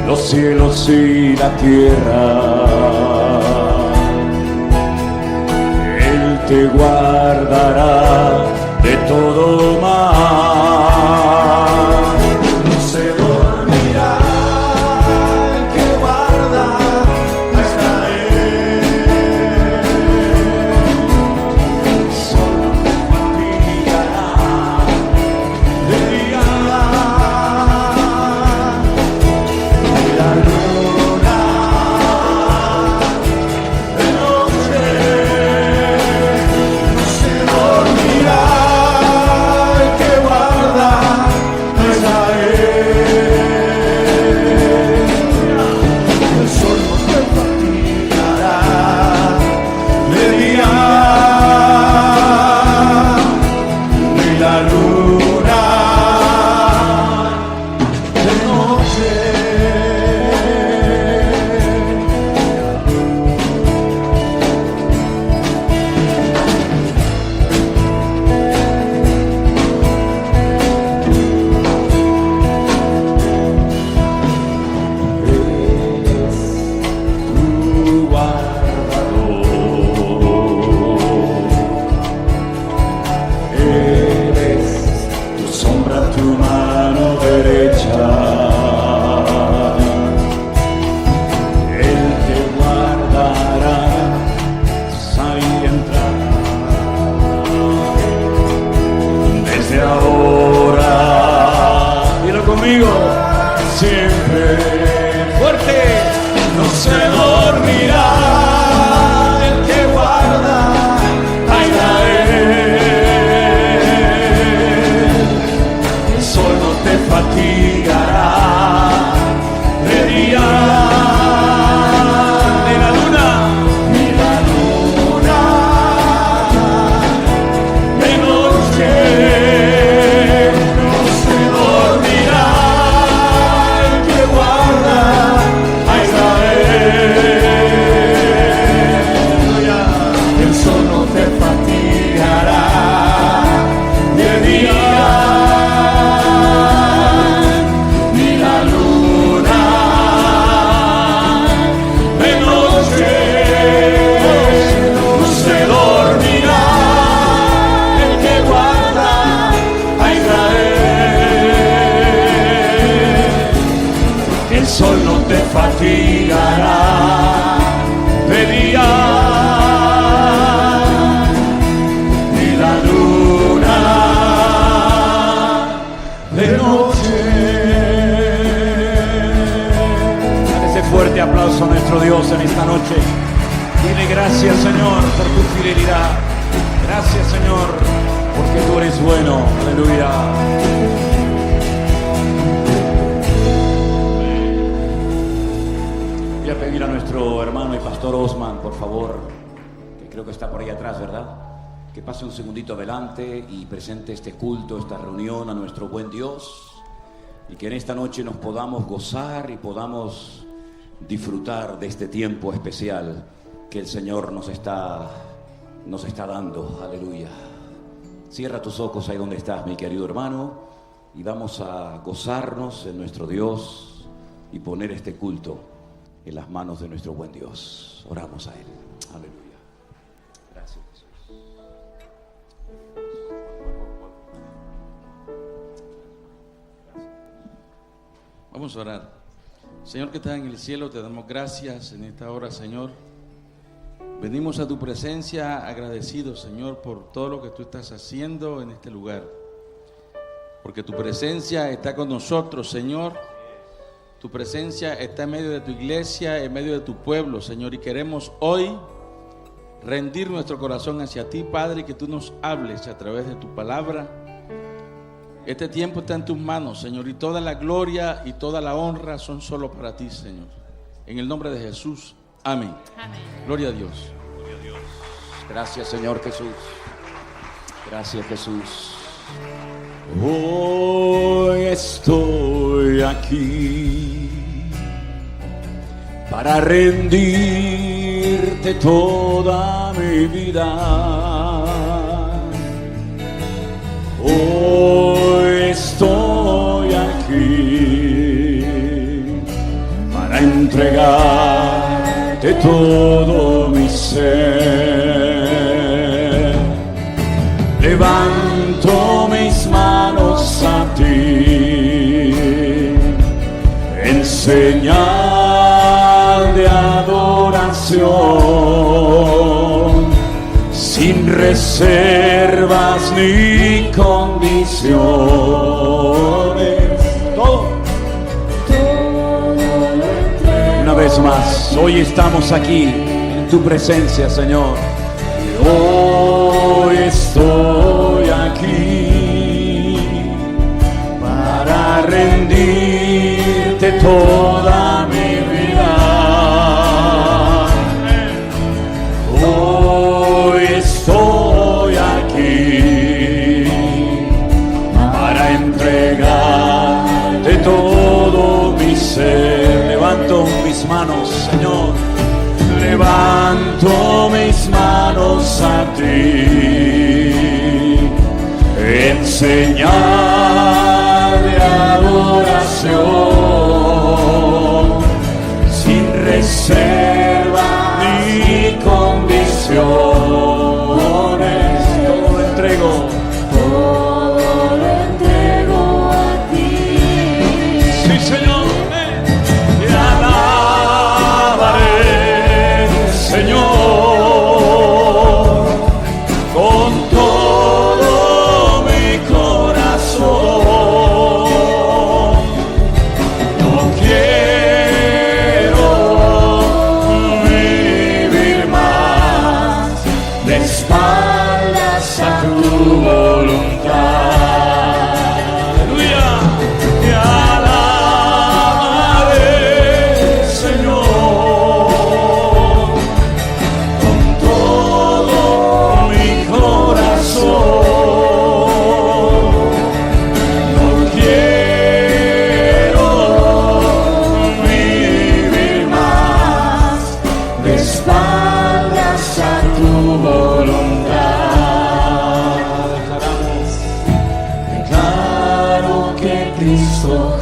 los cielos y la tierra. Él te guardará de todo mal. No se dormirá el que guarda a Israel. Solo te fatigará de día. La luna de noche no se dormirá el que guarda a Israel. El sol no te fatigará de día, ni la luna de noche. Tu guardador, eres tu sombra, tu mano derecha. Él te guardará, salir y entrar. Desde ahora, dilo conmigo, siempre fuerte. No se dormirá el que guarda a Israel. El sol no te fatigará de día, ni la luna de noche. No se dormirá el que guarda a Israel. El sol no te fatigará de día, ni la luna de noche. No se dormirá el que guarda a Israel. El sol no te fatigará de día, ni la luna de noche. Dale ese fuerte aplauso a nuestro Dios en esta noche. Dile gracias, Señor, por tu fidelidad. Gracias, Señor, porque tú eres bueno. Aleluya. Voy a pedir a nuestro hermano y pastor Osman, por favor, que creo que está por ahí atrás, ¿verdad? Que pase un segundito adelante y presente este culto, esta reunión a nuestro buen Dios, y que en esta noche nos podamos gozar y podamos disfrutar de este tiempo especial que el Señor nos está dando. Aleluya. Cierra tus ojos ahí donde estás, mi querido hermano, y vamos a gozarnos en nuestro Dios y poner este culto en las manos de nuestro buen Dios. Oramos a Él. Aleluya. Gracias, Jesús. Vamos a orar. Señor que estás en el cielo, te damos gracias en esta hora, Señor. Venimos a tu presencia agradecidos, Señor, por todo lo que tú estás haciendo en este lugar. Porque tu presencia está con nosotros, Señor. Tu presencia está en medio de tu iglesia, en medio de tu pueblo, Señor. Y queremos hoy rendir nuestro corazón hacia ti, Padre, y que tú nos hables a través de tu palabra. Este tiempo está en tus manos, Señor, y toda la gloria y toda la honra son solo para ti, Señor. En el nombre de Jesús, amén. Amén. Gloria a Dios. Gloria a Dios. Gracias, Señor Jesús. Gracias, Jesús. Hoy estoy aquí para rendirte toda mi vida. Hoy estoy aquí entregarte todo mi ser. Levanto mis manos a ti en señal de adoración, sin reservas ni condiciones. Todo. Una vez más, hoy estamos aquí en tu presencia, Señor. Hoy estoy aquí para rendirte toda mi vida. Hoy estoy aquí para entregarte todo mi ser. Levanto mis manos, Señor. Levanto mis manos a ti en señal de adoración, sin reserva ni condiciones. Todo lo entrego. Todo lo entrego a ti. Sí, Señor. Señor, con todo mi corazón, no quiero vivir más de espaldas a tu voluntad. Aleluya, te alabaré, Señor.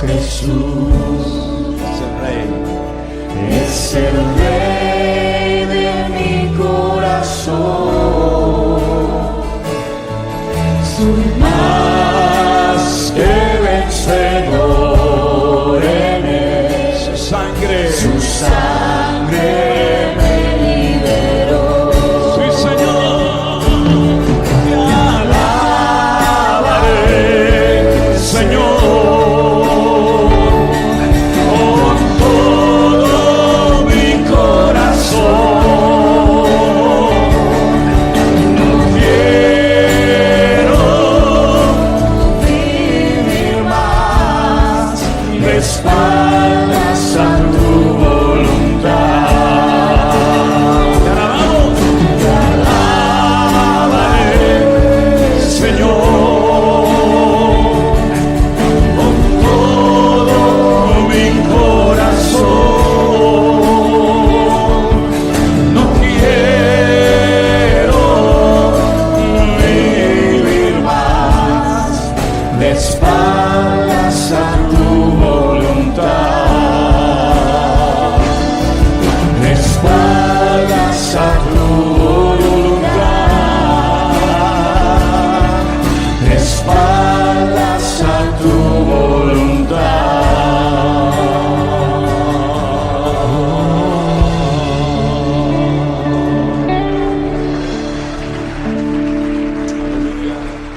Jesús es el Rey de mi corazón. Soy más que vencedor en él. Su sangre me liberó. Sí, Señor, te alabaré, Señor. Espaldas a tu voluntad. Te alabamos, te alabaré, Señor, con todo mi corazón. No quiero vivir más de espaldas a tu voluntad, espaldas a tu voluntad, espaldas a tu voluntad.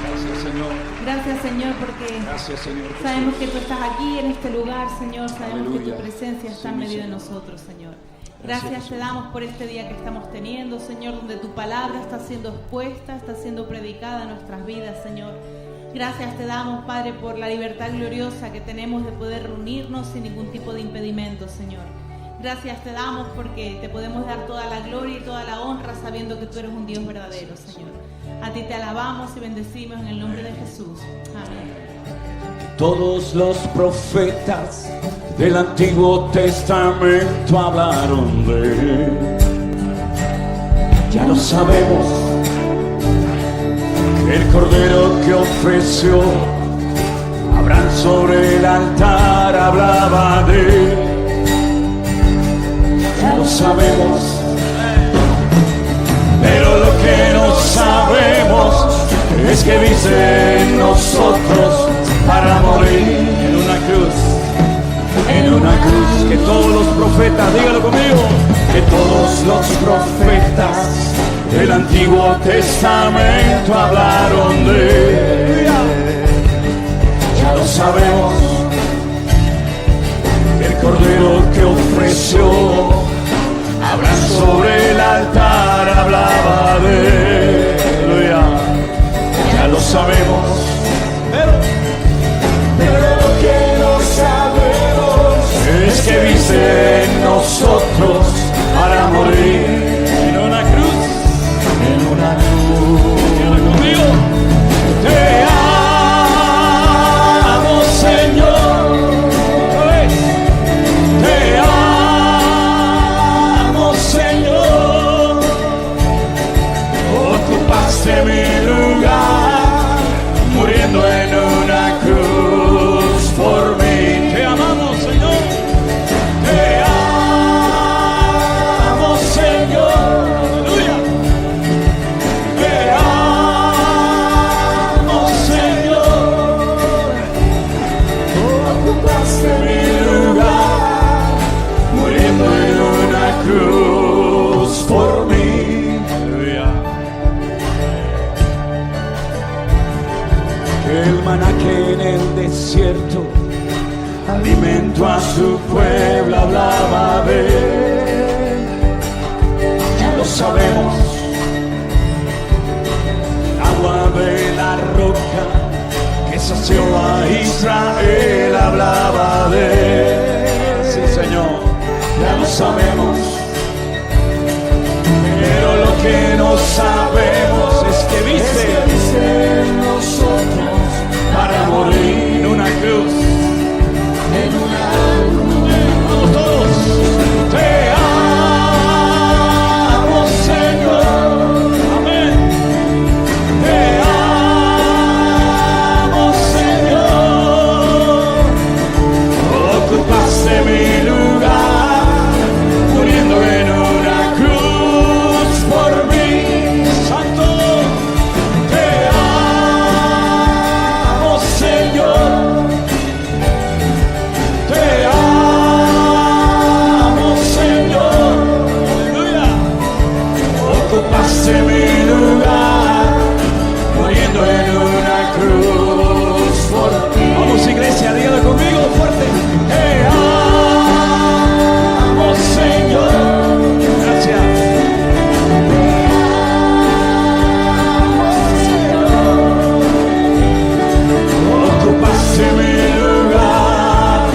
Gracias, Señor. Gracias, Señor, porque Gracias, Señor. sabemos que tú estás aquí en este lugar, Señor. Sabemos que Aleluya. tu presencia está en medio de nosotros, Señor. Gracias te damos por este día que estamos teniendo, Señor, donde tu palabra está siendo expuesta, está siendo predicada en nuestras vidas, Señor. Gracias te damos, Padre, por la libertad gloriosa que tenemos de poder reunirnos sin ningún tipo de impedimento, Señor. Gracias te damos porque te podemos dar toda la gloria y toda la honra sabiendo que tú eres un Dios verdadero, Señor. A ti te alabamos y bendecimos en el nombre de Jesús. Amén. Todos los profetas del Antiguo Testamento hablaron de él. Ya lo sabemos, que el cordero que ofreció Abraham sobre el altar hablaba de él. sabemos, pero lo que no sabemos es que viste en nosotros para morir en una cruz, que todos los profetas, dígalo conmigo, que todos los profetas del Antiguo Testamento hablaron de él. Ya lo sabemos, el Cordero que ofreció hablar sobre el altar hablaba de él. Ya lo sabemos, pero lo que no sabemos es que viste en nosotros para morir en una cruz, en una cruz. Dígalo conmigo. Te amo, Señor. Te amo, Señor. Ocupaste mi lugar, muriendo en una cruz por mí. Te amamos, Señor. Te amo, Señor. Aleluya. Te amo, Señor. Ocupaste mi lugar, muriendo en una cruz por mí. Aleluya. El maná que en el desierto alimento a su pueblo hablaba de él. Ya lo sabemos, agua de la roca que sació a Israel hablaba de él. Sí, Señor, ya lo sabemos, pero lo que no sabemos es que viste en nosotros para morir en una cruz. Vamos todos. Te amo, Señor. Amén. Te amo, Señor. Ocupaste mi lugar, muriendo en una cruz por mí. Santo. Te amo, Señor. Te amo, Señor. Aleluya. Ocupaste mi lugar, muriendo en una cruz por ti. Vamos, iglesia, dígalo conmigo fuerte. Te amo, Señor. Gracias. Ocupaste mi lugar,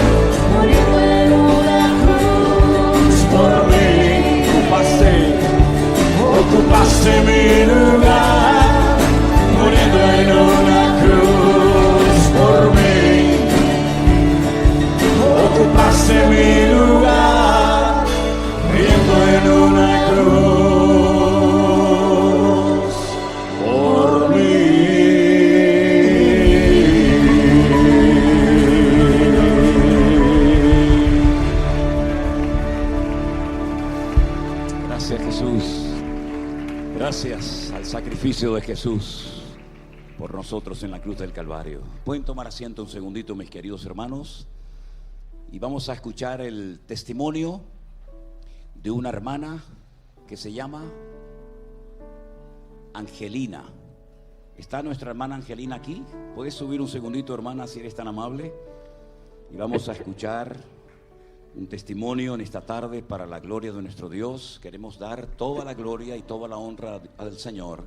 muriendo en una cruz por mí. Ocupaste mi lugar, muriendo en una cruz por mí. Ocupaste mi lugar, muriendo en una cruz por mí. Gracias, Jesús. Gracias al sacrificio de Jesús por nosotros en la cruz del Calvario. Pueden tomar asiento un segundito, mis queridos hermanos, y vamos a escuchar el testimonio de una hermana que se llama Angelina. ¿Está nuestra hermana Angelina aquí? ¿Puedes subir un segundito, hermana, si eres tan amable? Y vamos a escuchar un testimonio en esta tarde para la gloria de nuestro Dios. Queremos dar toda la gloria y toda la honra al Señor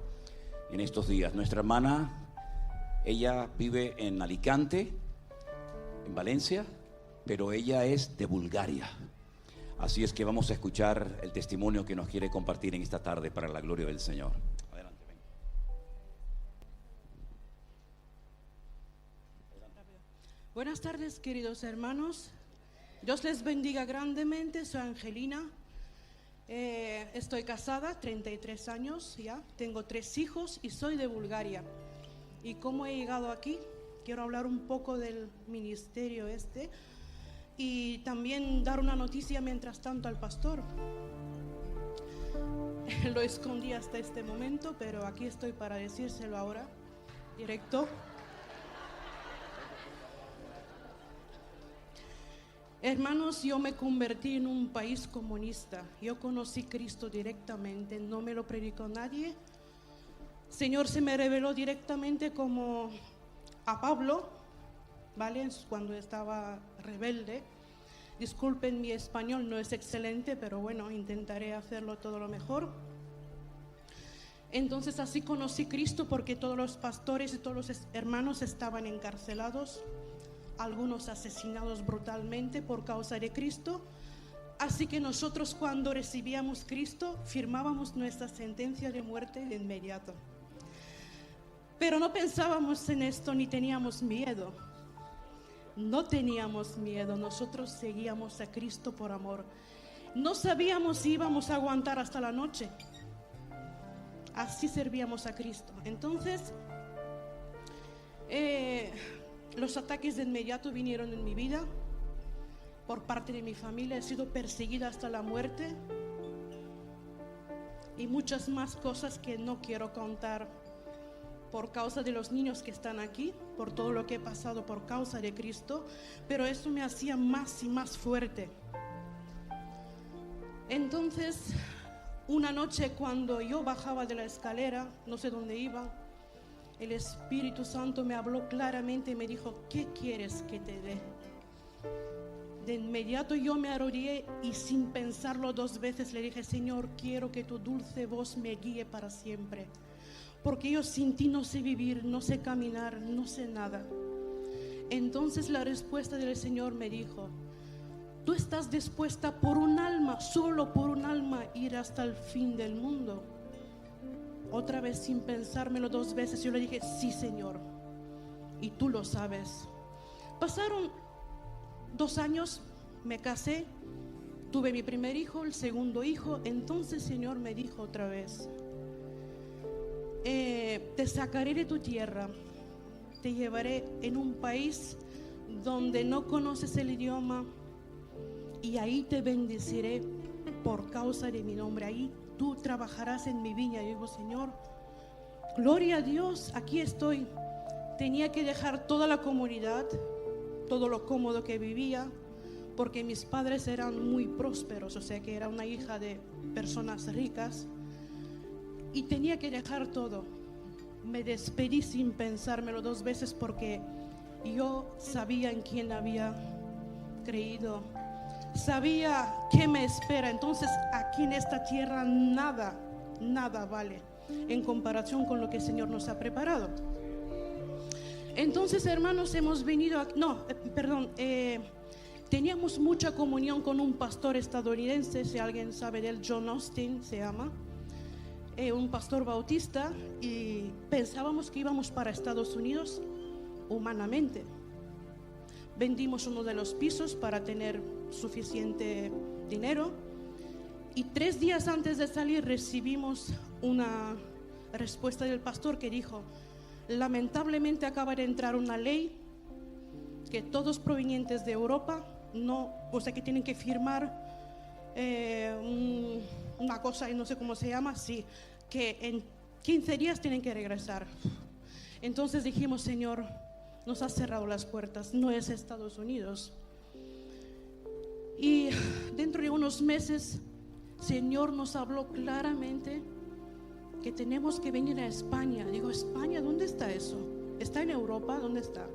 en estos días. Nuestra hermana, ella vive en Alicante, en Valencia, pero ella es de Bulgaria. Así es que vamos a escuchar el testimonio que nos quiere compartir en esta tarde para la gloria del Señor. Adelante, ven. Buenas tardes, queridos hermanos. Dios les bendiga grandemente. Soy Angelina. Estoy casada, 33 años ya. Tengo 3 hijos y soy de Bulgaria. ¿Y cómo he llegado aquí? Quiero hablar un poco del ministerio y también dar una noticia mientras tanto al pastor. Lo escondí hasta este momento, pero aquí estoy para decírselo ahora, directo. Hermanos, yo me convertí en un país comunista. Yo conocí a Cristo directamente, no me lo predicó nadie. Señor se me reveló directamente como a Pablo, ¿vale? Cuando estaba rebelde. Disculpen, mi español no es excelente, pero bueno, intentaré hacerlo todo lo mejor. Entonces así conocí a Cristo, porque todos los pastores y todos los hermanos estaban encarcelados, algunos asesinados brutalmente por causa de Cristo. Así que nosotros, cuando recibíamos a Cristo, firmábamos nuestra sentencia de muerte de inmediato. Pero no pensábamos en esto ni teníamos miedo. No teníamos miedo, nosotros seguíamos a Cristo por amor. No sabíamos si íbamos a aguantar hasta la noche. Así servíamos a Cristo. Entonces, los ataques de inmediato vinieron en mi vida. Por parte de mi familia he sido perseguida hasta la muerte. Y muchas más cosas que no quiero contar por causa de los niños que están aquí, por todo lo que he pasado por causa de Cristo. Pero eso me hacía más y más fuerte. Entonces, una noche cuando yo bajaba de la escalera, no sé dónde iba, el Espíritu Santo me habló claramente y me dijo: ¿qué quieres que te dé? De inmediato yo me arrodillé y sin pensarlo 2 veces le dije: Señor, quiero que tu dulce voz me guíe para siempre, porque yo sin ti no sé vivir, no sé caminar, no sé nada. Entonces la respuesta del Señor me dijo: ¿tú estás dispuesta por un alma, solo por un alma, ir hasta el fin del mundo? Otra vez, sin pensármelo 2 veces, yo le dije: sí, Señor, y tú lo sabes. Pasaron 2 años, me casé, tuve mi primer hijo, el segundo hijo. Entonces el Señor me dijo otra vez: te sacaré de tu tierra, te llevaré en un país donde no conoces el idioma, y ahí te bendeciré por causa de mi nombre. Ahí tú trabajarás en mi viña. Y digo: Señor, gloria a Dios, aquí estoy. Tenía que dejar toda la comunidad, todo lo cómodo que vivía, porque mis padres eran muy prósperos, o sea que era una hija de personas ricas, y tenía que dejar todo. Me despedí sin pensármelo 2 veces, porque yo sabía en quién había creído, sabía qué me espera. Entonces aquí en esta tierra nada vale en comparación con lo que el Señor nos ha preparado. Entonces, hermanos, hemos venido teníamos mucha comunión con un pastor estadounidense, si alguien sabe de él, John Austin se llama, un pastor bautista, y pensábamos que íbamos para Estados Unidos humanamente. Vendimos uno de los pisos para tener suficiente dinero, y 3 días antes de salir recibimos una respuesta del pastor que dijo: lamentablemente acaba de entrar una ley que todos provenientes de Europa que tienen que firmar una cosa, y no sé cómo se llama, sí, que en 15 días tienen que regresar. Entonces dijimos: Señor, nos has cerrado las puertas, no es Estados Unidos. Y dentro de unos meses, Señor nos habló claramente que tenemos que venir a España. Digo: ¿España? ¿Dónde está eso? ¿Está en Europa? ¿Dónde está?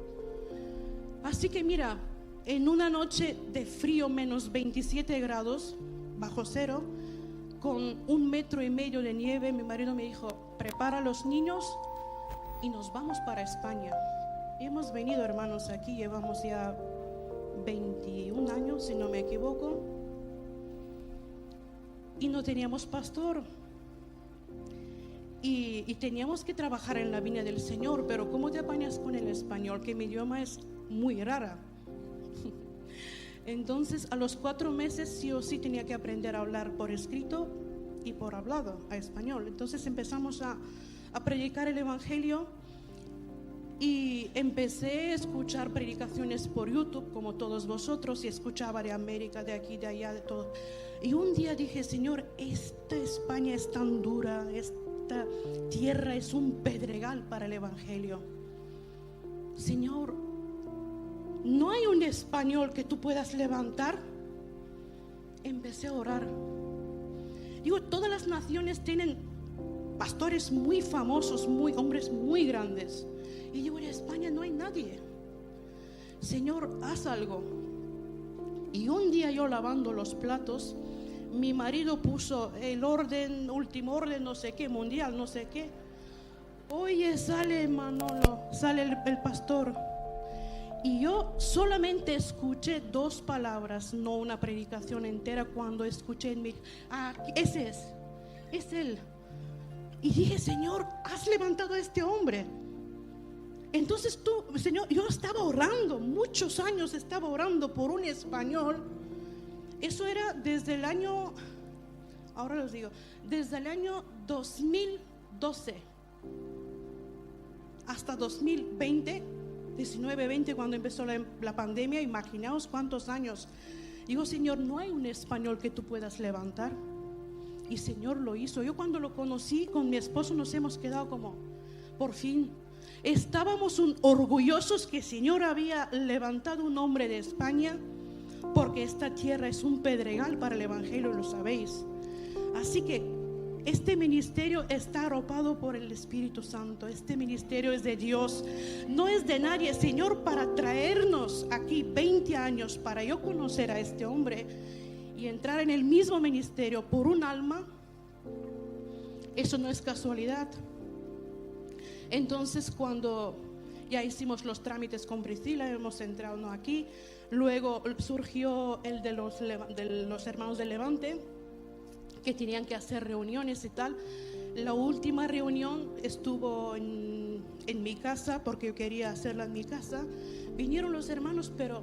Así que mira, en una noche de frío, menos 27 grados, bajo cero, con 1,5 metros de nieve, mi marido me dijo: prepara a los niños y nos vamos para España. Y hemos venido, hermanos, aquí llevamos ya 21 años, si no me equivoco, y no teníamos pastor. Y teníamos que trabajar en la viña del Señor, pero ¿cómo te apañas con el español? Que mi idioma es muy rara. Entonces a los 4 meses sí o sí tenía que aprender a hablar por escrito y por hablado a español. Entonces empezamos a predicar el evangelio, Y empecé a escuchar predicaciones por YouTube, como todos vosotros, y escuchaba de América, de aquí, de allá, de todo. Y un día dije, Señor, esta España es tan dura, esta tierra es un pedregal para el Evangelio. Señor, ¿no hay un español que tú puedas levantar? Empecé a orar. Digo, todas las naciones tienen pastores muy famosos, hombres muy grandes. Y digo, en España no hay nadie. Señor, haz algo. Y un día yo lavando los platos, mi marido puso el orden, último orden, no sé qué, mundial, no sé qué. Oye, sale Manolo, sale el pastor. Y yo solamente escuché 2 palabras, no una predicación entera. Cuando escuché en mi, ese es él. Y dije, Señor, has levantado a este hombre. Entonces tú, Señor, yo estaba orando, muchos años estaba orando por un español. Eso era desde el año, ahora los digo, desde el año 2012 hasta 2020, 19-20, cuando empezó la pandemia. Imaginaos cuántos años. Digo, Señor, no hay un español que tú puedas levantar. Y Señor lo hizo. Yo cuando lo conocí con mi esposo nos hemos quedado como, por fin. Estábamos orgullosos que el Señor había levantado un hombre de España, porque esta tierra es un pedregal para el Evangelio, lo sabéis. Así que este ministerio está arropado por el Espíritu Santo. Este ministerio es de Dios, no es de nadie. Señor, para traernos aquí 20 años para yo conocer a este hombre y entrar en el mismo ministerio por un alma, eso no es casualidad. Entonces, cuando ya hicimos los trámites con Priscila, hemos entrado aquí. Luego surgió el de los hermanos de Levante, que tenían que hacer reuniones y tal. La última reunión estuvo en mi casa, porque yo quería hacerla en mi casa. Vinieron los hermanos, pero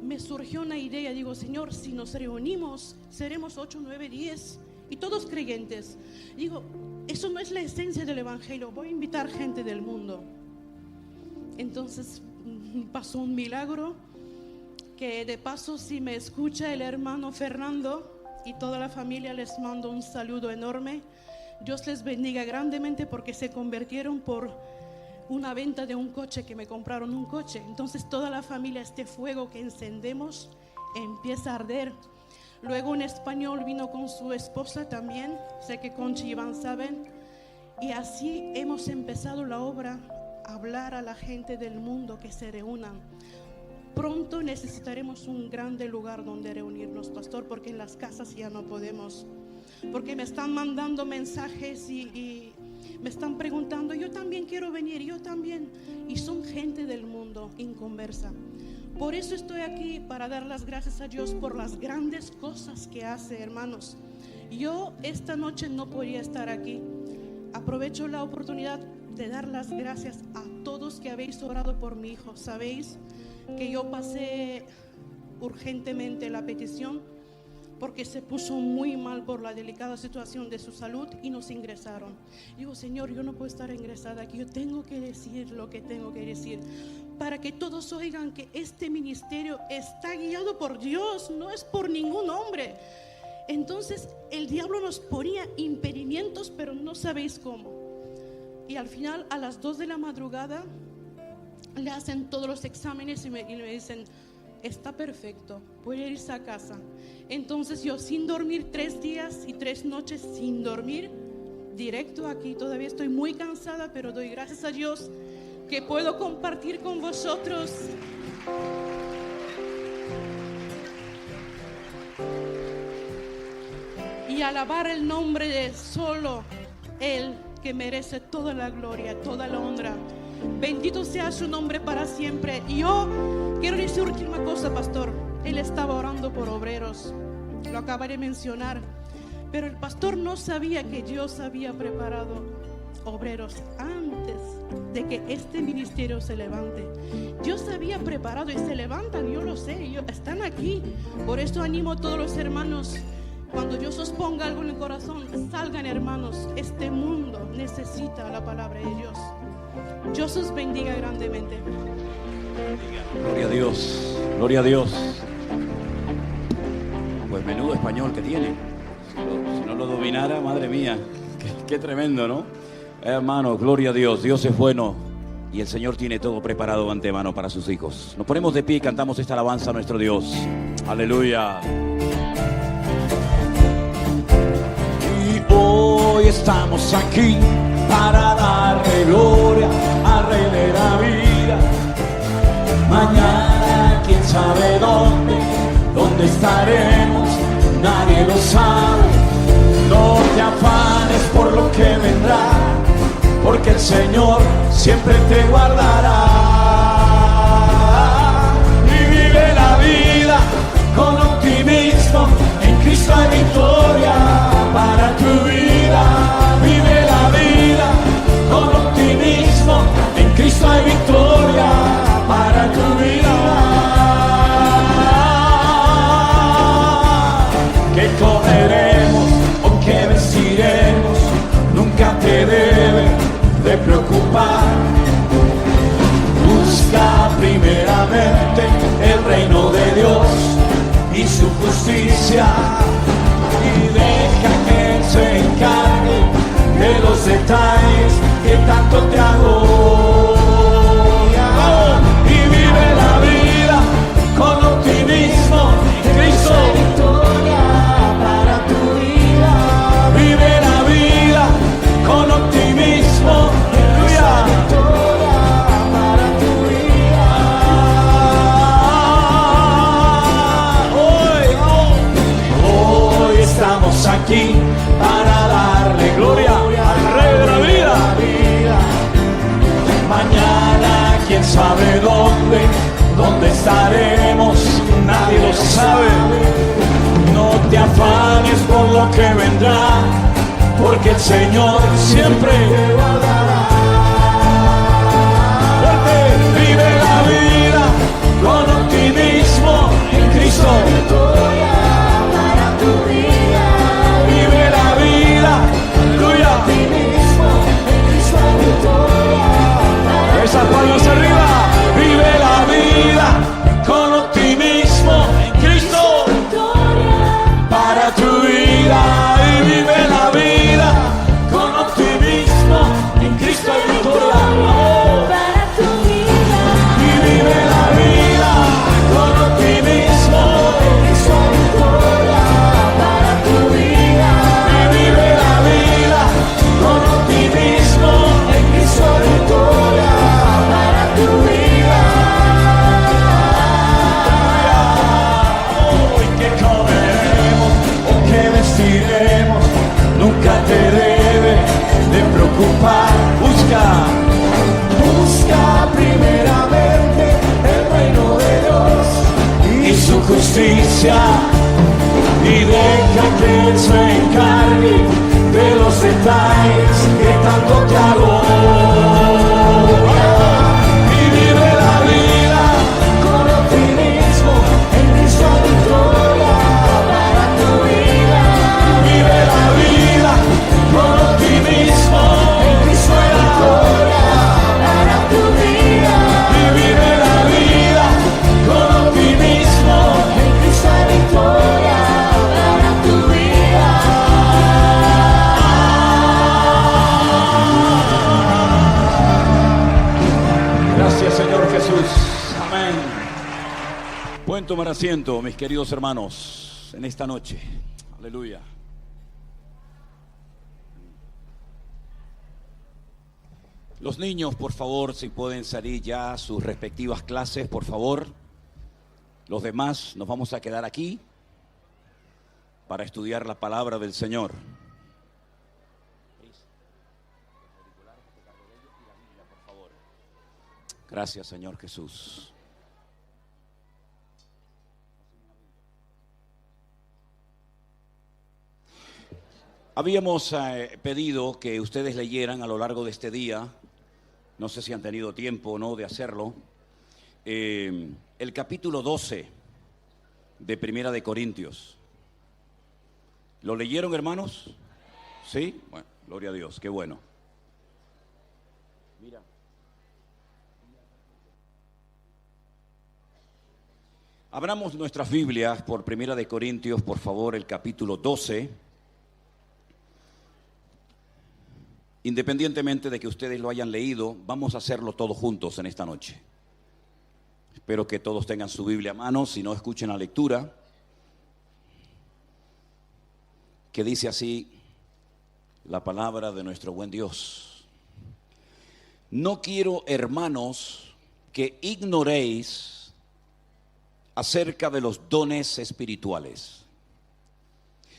me surgió una idea. Digo, Señor, si nos reunimos, seremos 8, 9, 10 y todos creyentes. Digo, eso no es la esencia del Evangelio. Voy a invitar gente del mundo. Entonces pasó un milagro, que de paso, si me escucha el hermano Fernando y toda la familia, les mando un saludo enorme. Dios les bendiga grandemente, porque se convirtieron por una venta de un coche, que me compraron un coche. Entonces toda la familia, este fuego que encendemos empieza a arder. Luego un español vino con su esposa también, sé que Conchi y Iván saben, y así hemos empezado la obra, a hablar a la gente del mundo que se reúnan. Pronto necesitaremos un grande lugar donde reunirnos, pastor, porque en las casas ya no podemos. Porque me están mandando mensajes y me están preguntando, yo también quiero venir, yo también. Y son gente del mundo inconversa. Por eso estoy aquí, para dar las gracias a Dios por las grandes cosas que hace, hermanos. Yo esta noche no podía estar aquí. Aprovecho la oportunidad de dar las gracias a todos que habéis orado por mi hijo. Sabéis que yo pasé urgentemente la petición, porque se puso muy mal por la delicada situación de su salud y nos ingresaron. Digo, Señor, yo no puedo estar ingresada aquí. Yo tengo que decir lo que tengo que decir, para que todos oigan que este ministerio está guiado por Dios, no es por ningún hombre. Entonces el diablo nos ponía impedimentos, pero no sabéis cómo. Y al final, a las 2 de la madrugada, le hacen todos los exámenes y me dicen, está perfecto, puede irse a casa. Entonces yo, sin dormir 3 días y 3 noches, sin dormir, directo aquí. Todavía estoy muy cansada, pero doy gracias a Dios que puedo compartir con vosotros. Y alabar el nombre de solo Él, que merece toda la gloria, toda la honra. Bendito sea su nombre para siempre. Y yo quiero decir última cosa, pastor. Él estaba orando por obreros, lo acaba de mencionar, pero el pastor no sabía que Dios había preparado obreros antes de que este ministerio se levante. Dios había preparado y se levantan, yo lo sé, están aquí. Por eso animo a todos los hermanos Cuando Dios os ponga algo en el corazón, salgan, hermanos. Este mundo necesita la palabra de Dios. Dios os bendiga grandemente. Gloria a Dios, gloria a Dios. Pues menudo español que tiene. Si no lo dominara, madre mía, qué tremendo, ¿no? Hermano, gloria a Dios, Dios es bueno y el Señor tiene todo preparado de antemano para sus hijos. Nos ponemos de pie y cantamos esta alabanza a nuestro Dios. Aleluya. Y hoy estamos aquí para darle gloria al Rey de la vida. Mañana quién sabe dónde estaremos, nadie lo sabe. No te afanes por lo que vendrá, porque el Señor siempre te guardará. Y vive la vida con optimismo, en Cristo hay victoria para tu vida. Vive la vida con optimismo, en Cristo hay victoria para tu vida. ¿Qué comeremos o qué vestiremos? Nunca te debe de preocupar. Busca primeramente el reino de Dios y su justicia, y deja que Él se encargue de los detalles que tanto te agobia. Y vive la vida con optimismo, en Cristo hay victoria para tu vida. Vive la vida con optimismo, aleluya, victoria para tu vida. Hoy estamos aquí para darle gloria al Rey de la vida. Mañana quién sabe dónde estaremos, nadie lo sabe. No te afanes por lo que vendrá, porque el Señor siempre te guardará. Fuerte, vive la vida con optimismo, en Cristo victoria para tu vida. Vive la vida, aleluya, optimismo, en Cristo victoria para esas palmas arriba. Vive la vida con optimismo, en Cristo victoria para tu vida. Y vive la vida con optimismo, en Cristo hay victoria para tu vida. Y vive la vida con optimismo, en Cristo hay victoria para tu vida. Y vive la vida con optimismo, en Cristo hay victoria para tu vida. Hoy que comeremos o que vestiremos, nunca te debe de preocupar. Busca primeramente el reino de Dios y su justicia, y deja que Él se encargue de los detalles que tanto te agobian. Y vive la vida con optimismo, en Cristo hay victoria para tu vida. Vive la vida con optimismo, en Cristo hay victoria para tu vida. Y vive la vida con optimismo, en Cristo hay victoria para tu vida. Gracias, Señor Jesús. Amén. Pueden tomar asiento, mis queridos hermanos, en esta noche. Aleluya. Los niños, por favor, si pueden salir ya a sus respectivas clases, por favor. Los demás nos vamos a quedar aquí para estudiar la palabra del Señor. Gracias, Señor Jesús. Habíamos pedido que ustedes leyeran a lo largo de este día, no sé si han tenido tiempo o no de hacerlo, el capítulo 12 de Primera de Corintios. ¿Lo leyeron, hermanos? ¿Sí? Bueno, gloria a Dios, qué bueno. Mira. Abramos nuestras Biblias por 1 Corintios, por favor, el capítulo 12. Independientemente de que ustedes lo hayan leído, vamos a hacerlo todos juntos en esta noche. Espero que todos tengan su Biblia a mano, si no escuchen la lectura, que dice así la palabra de nuestro buen Dios. No quiero, hermanos, que ignoréis acerca de los dones espirituales.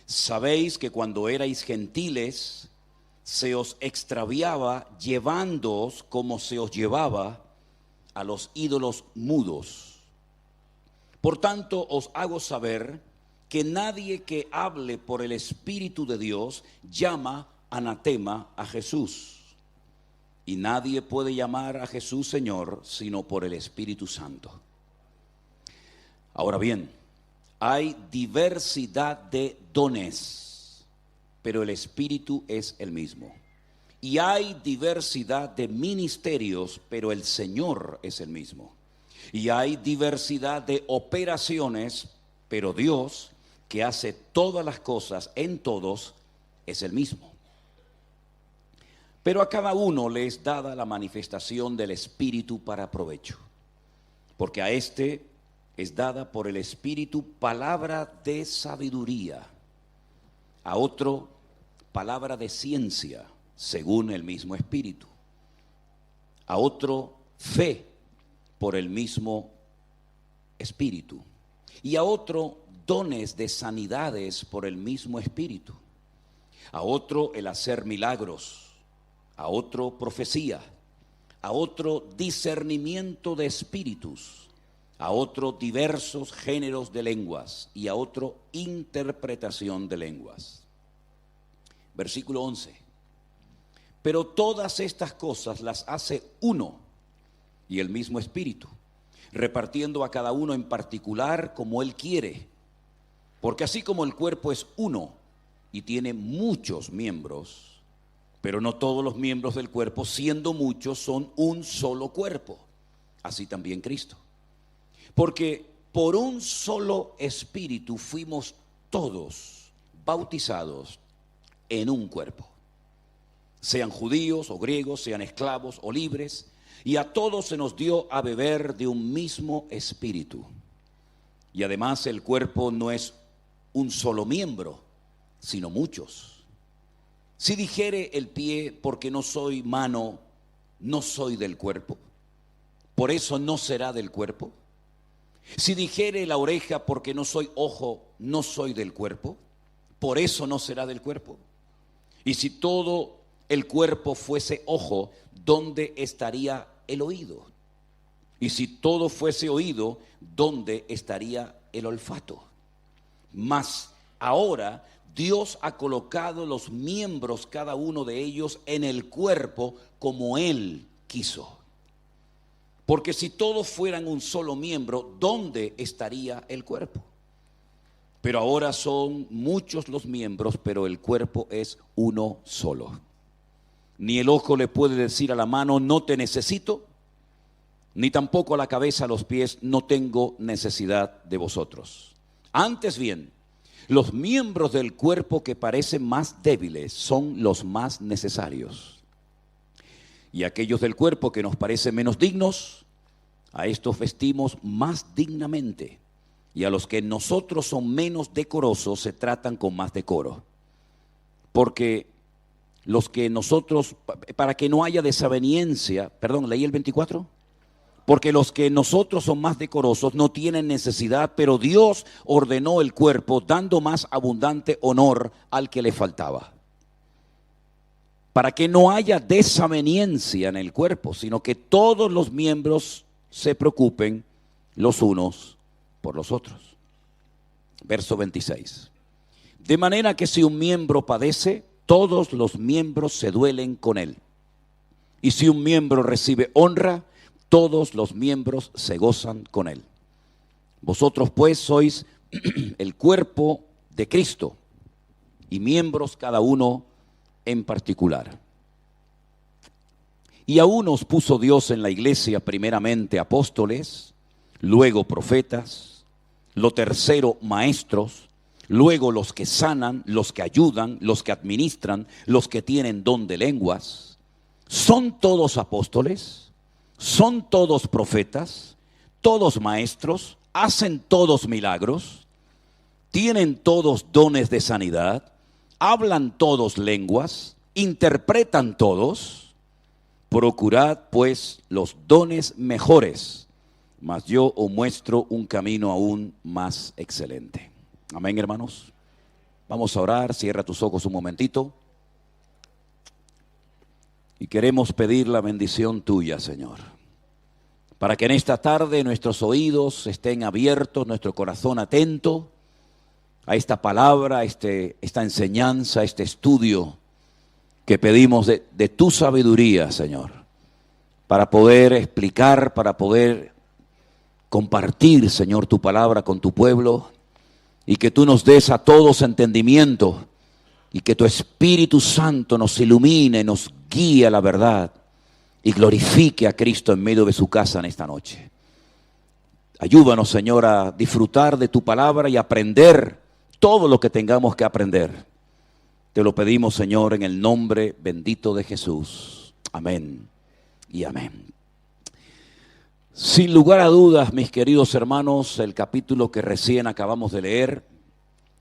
Sabéis que cuando erais gentiles, se os extraviaba llevándoos como se os llevaba a los ídolos mudos. Por tanto, os hago saber que nadie que hable por el Espíritu de Dios llama anatema a Jesús. Y nadie puede llamar a Jesús Señor sino por el Espíritu Santo. Ahora bien, hay diversidad de dones, pero el Espíritu es el mismo. Y hay diversidad de ministerios, pero el Señor es el mismo. Y hay diversidad de operaciones, pero Dios, que hace todas las cosas en todos, es el mismo. Pero a cada uno le es dada la manifestación del Espíritu para provecho. Porque a este es dada por el Espíritu palabra de sabiduría, a otro palabra de ciencia, según el mismo Espíritu, a otro fe por el mismo Espíritu, y a otro dones de sanidades por el mismo Espíritu, a otro el hacer milagros, a otro profecía, a otro discernimiento de espíritus, a otro diversos géneros de lenguas y a otro interpretación de lenguas. Versículo 11. Pero todas estas cosas las hace uno y el mismo Espíritu, repartiendo a cada uno en particular como Él quiere. Porque así como el cuerpo es uno y tiene muchos miembros, pero no todos los miembros del cuerpo, siendo muchos, son un solo cuerpo, así también Cristo. Porque por un solo Espíritu fuimos todos bautizados en un cuerpo, sean judíos o griegos, sean esclavos o libres, y a todos se nos dio a beber de un mismo Espíritu. Y además el cuerpo no es un solo miembro, sino muchos. Si dijere el pie, porque no soy mano, no soy del cuerpo, por eso no será del cuerpo. Si dijere la oreja, porque no soy ojo, no soy del cuerpo, por eso no será del cuerpo. Y si todo el cuerpo fuese ojo, ¿dónde estaría el oído? Y si todo fuese oído, ¿dónde estaría el olfato? Mas ahora Dios ha colocado los miembros, cada uno de ellos, en el cuerpo como Él quiso. Porque si todos fueran un solo miembro, ¿dónde estaría el cuerpo? Pero ahora son muchos los miembros, pero el cuerpo es uno solo. Ni el ojo le puede decir a la mano, no te necesito, ni tampoco a la cabeza, a los pies, no tengo necesidad de vosotros. Antes bien, los miembros del cuerpo que parecen más débiles son los más necesarios. Y aquellos del cuerpo que nos parecen menos dignos, a estos vestimos más dignamente. Y a los que en nosotros son menos decorosos se tratan con más decoro. Porque los que nosotros, para que no haya desaveniencia, perdón, ¿leí el 24? Porque los que nosotros son más decorosos no tienen necesidad, pero Dios ordenó el cuerpo dando más abundante honor al que le faltaba. Para que no haya desaveniencia en el cuerpo, sino que todos los miembros se preocupen los unos por los otros. Verso 26. De manera que si un miembro padece, todos los miembros se duelen con él. Y si un miembro recibe honra, todos los miembros se gozan con él. Vosotros pues sois el cuerpo de Cristo y miembros cada uno en particular. Y a unos puso Dios en la iglesia primeramente apóstoles, luego profetas, lo tercero maestros, luego los que sanan, los que ayudan, los que administran, los que tienen don de lenguas. ¿Son todos apóstoles? ¿Son todos profetas? ¿Todos maestros? ¿Hacen todos milagros? ¿Tienen todos dones de sanidad? ¿Hablan todos lenguas? ¿Interpretan todos? Procurad pues los dones mejores, mas yo os muestro un camino aún más excelente. Amén, hermanos. Vamos a orar, cierra tus ojos un momentito. Y queremos pedir la bendición tuya, Señor, para que en esta tarde nuestros oídos estén abiertos, nuestro corazón atento a esta palabra, esta enseñanza, este estudio que pedimos de tu sabiduría, Señor, para poder explicar, para poder compartir, Señor, tu palabra con tu pueblo, y que tú nos des a todos entendimiento, y que tu Espíritu Santo nos ilumine, nos guíe a la verdad, y glorifique a Cristo en medio de su casa en esta noche. Ayúdanos, Señor, a disfrutar de tu palabra y aprender todo lo que tengamos que aprender. Te lo pedimos, Señor, en el nombre bendito de Jesús. Amén y amén. Sin lugar a dudas, mis queridos hermanos, el capítulo que recién acabamos de leer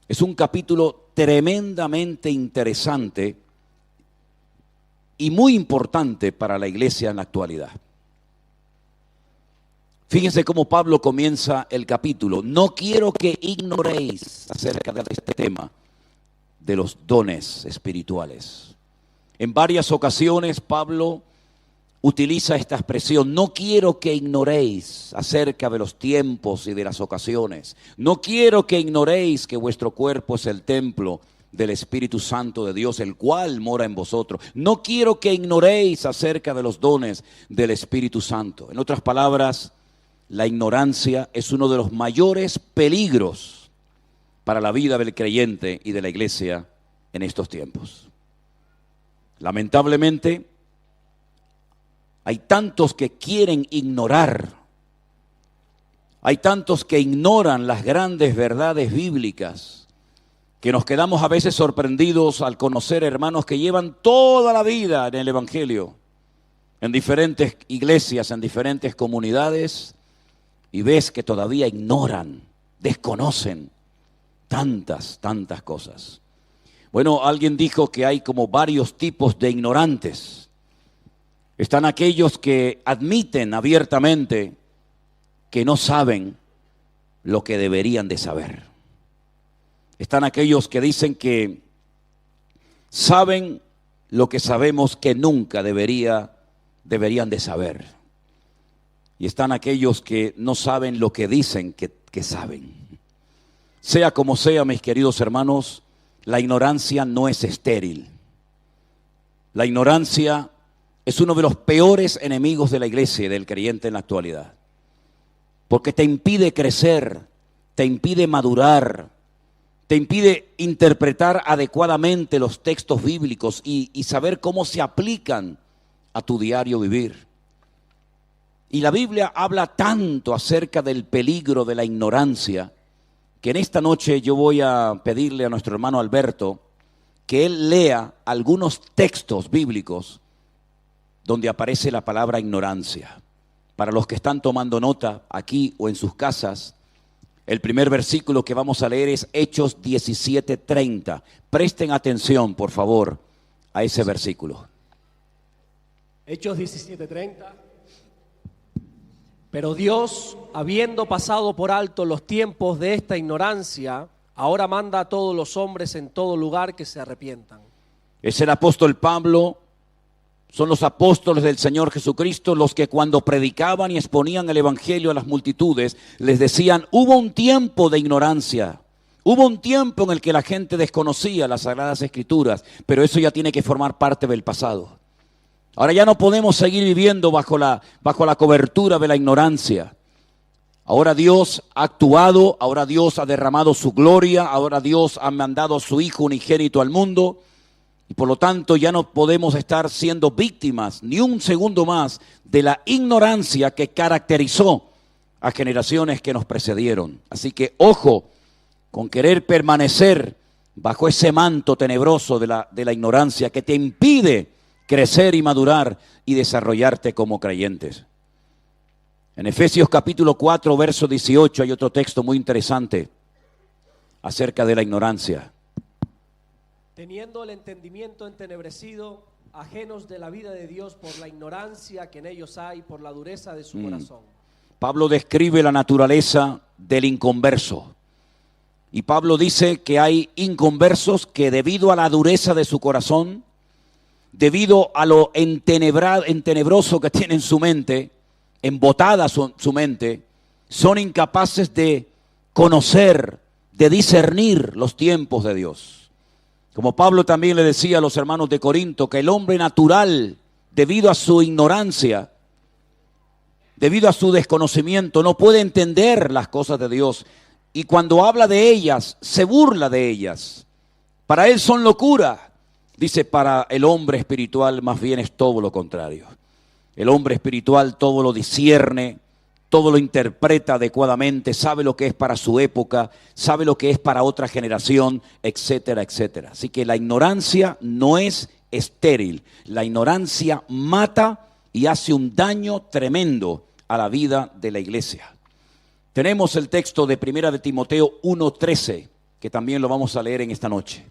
es un capítulo tremendamente interesante y muy importante para la iglesia en la actualidad. Fíjense cómo Pablo comienza el capítulo. No quiero que ignoréis acerca de este tema de los dones espirituales. En varias ocasiones Pablo utiliza esta expresión: no quiero que ignoréis acerca de los tiempos y de las ocasiones. No quiero que ignoréis que vuestro cuerpo es el templo del Espíritu Santo de Dios, el cual mora en vosotros. No quiero que ignoréis acerca de los dones del Espíritu Santo. En otras palabras, la ignorancia es uno de los mayores peligros para la vida del creyente y de la iglesia en estos tiempos. Lamentablemente, hay tantos que quieren ignorar, hay tantos que ignoran las grandes verdades bíblicas, que nos quedamos a veces sorprendidos al conocer hermanos que llevan toda la vida en el Evangelio, en diferentes iglesias, en diferentes comunidades, y ves que todavía ignoran, desconocen tantas cosas. Bueno, alguien dijo que hay como varios tipos de ignorantes. Están aquellos que admiten abiertamente que no saben lo que deberían de saber. Están aquellos que dicen que saben lo que sabemos que nunca deberían de saber. Y están aquellos que no saben lo que dicen que saben. Sea como sea, mis queridos hermanos, la ignorancia no es estéril. La ignorancia es uno de los peores enemigos de la iglesia y del creyente en la actualidad. Porque te impide crecer, te impide madurar, te impide interpretar adecuadamente los textos bíblicos y saber cómo se aplican a tu diario vivir. Y la Biblia habla tanto acerca del peligro de la ignorancia, que en esta noche yo voy a pedirle a nuestro hermano Alberto que él lea algunos textos bíblicos donde aparece la palabra ignorancia. Para los que están tomando nota aquí o en sus casas, el primer versículo que vamos a leer es Hechos 17:30. Presten atención, por favor, a ese versículo. Hechos 17:30. Pero Dios, habiendo pasado por alto los tiempos de esta ignorancia, ahora manda a todos los hombres en todo lugar que se arrepientan. Es el apóstol Pablo, son los apóstoles del Señor Jesucristo los que cuando predicaban y exponían el evangelio a las multitudes, les decían: hubo un tiempo de ignorancia, hubo un tiempo en el que la gente desconocía las Sagradas Escrituras, pero eso ya tiene que formar parte del pasado. Ahora ya no podemos seguir viviendo bajo la cobertura de la ignorancia. Ahora Dios ha actuado, ahora Dios ha derramado su gloria, ahora Dios ha mandado a su Hijo unigénito al mundo y por lo tanto ya no podemos estar siendo víctimas ni un segundo más de la ignorancia que caracterizó a generaciones que nos precedieron. Así que ojo con querer permanecer bajo ese manto tenebroso de la ignorancia que te impide crecer y madurar y desarrollarte como creyentes. En Efesios capítulo 4, verso 18 hay otro texto muy interesante acerca de la ignorancia. Teniendo el entendimiento entenebrecido, ajenos de la vida de Dios por la ignorancia que en ellos hay, por la dureza de su corazón. Pablo describe la naturaleza del inconverso. Y Pablo dice que hay inconversos que debido a la dureza de su corazón, debido a lo entenebroso que tiene en su mente, embotada su mente, son incapaces de conocer, de discernir los tiempos de Dios. Como Pablo también le decía a los hermanos de Corinto, que el hombre natural, debido a su ignorancia, debido a su desconocimiento, no puede entender las cosas de Dios. Y cuando habla de ellas, se burla de ellas. Para él son locura. Dice, para el hombre espiritual más bien es todo lo contrario. El hombre espiritual todo lo discierne, todo lo interpreta adecuadamente, sabe lo que es para su época, sabe lo que es para otra generación, etcétera, etcétera. Así que la ignorancia no es estéril. La ignorancia mata y hace un daño tremendo a la vida de la iglesia. Tenemos el texto de 1 de Timoteo 1:13, que también lo vamos a leer en esta noche.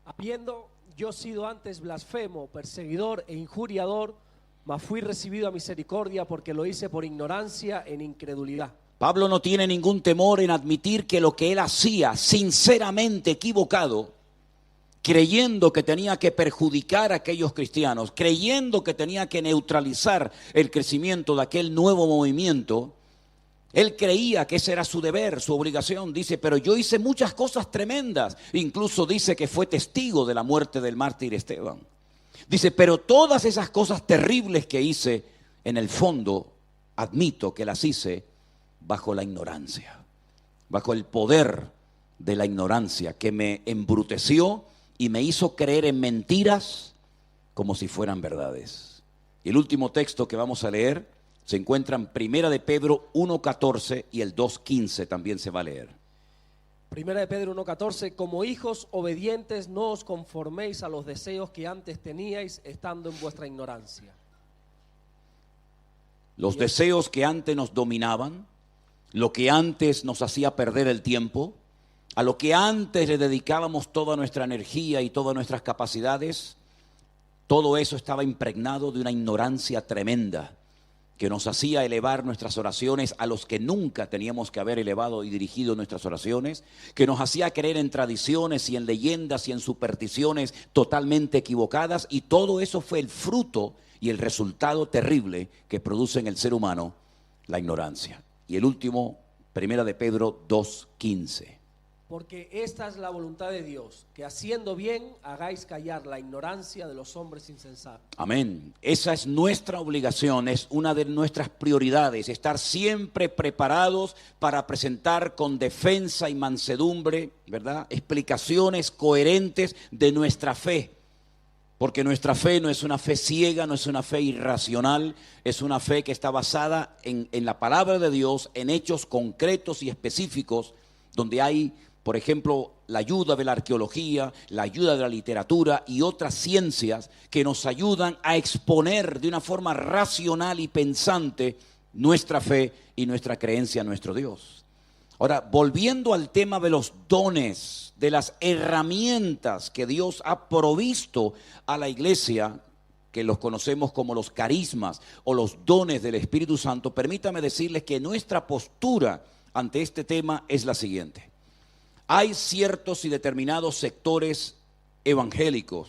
Habiendo yo sido antes blasfemo, perseguidor e injuriador, mas fui recibido a misericordia porque lo hice por ignorancia en incredulidad. Pablo no tiene ningún temor en admitir que lo que él hacía, sinceramente equivocado, creyendo que tenía que perjudicar a aquellos cristianos, creyendo que tenía que neutralizar el crecimiento de aquel nuevo movimiento, él creía que ese era su deber, su obligación. Dice, pero yo hice muchas cosas tremendas. Incluso dice que fue testigo de la muerte del mártir Esteban. Dice, pero todas esas cosas terribles que hice, en el fondo, admito que las hice bajo la ignorancia, bajo el poder de la ignorancia que me embruteció y me hizo creer en mentiras como si fueran verdades. Y el último texto que vamos a leer se encuentra en 1 de Pedro 1:14 y el 2:15 también se va a leer. 1 de Pedro 1:14, como hijos obedientes no os conforméis a los deseos que antes teníais estando en vuestra ignorancia. Los deseos que antes nos dominaban, lo que antes nos hacía perder el tiempo, a lo que antes le dedicábamos toda nuestra energía y todas nuestras capacidades, todo eso estaba impregnado de una ignorancia tremenda que nos hacía elevar nuestras oraciones a los que nunca teníamos que haber elevado y dirigido nuestras oraciones, que nos hacía creer en tradiciones y en leyendas y en supersticiones totalmente equivocadas, y todo eso fue el fruto y el resultado terrible que produce en el ser humano la ignorancia. Y el último, 1 de Pedro 2:15. Porque esta es la voluntad de Dios, que haciendo bien hagáis callar la ignorancia de los hombres insensatos. Amén. Esa es nuestra obligación, es una de nuestras prioridades, estar siempre preparados para presentar con defensa y mansedumbre, ¿verdad?, explicaciones coherentes de nuestra fe. Porque nuestra fe no es una fe ciega, no es una fe irracional, es una fe que está basada en la palabra de Dios, en hechos concretos y específicos, donde hay, por ejemplo, la ayuda de la arqueología, la ayuda de la literatura y otras ciencias que nos ayudan a exponer de una forma racional y pensante nuestra fe y nuestra creencia en nuestro Dios. Ahora, volviendo al tema de los dones, de las herramientas que Dios ha provisto a la iglesia, que los conocemos como los carismas o los dones del Espíritu Santo, permítame decirles que nuestra postura ante este tema es la siguiente. Hay ciertos y determinados sectores evangélicos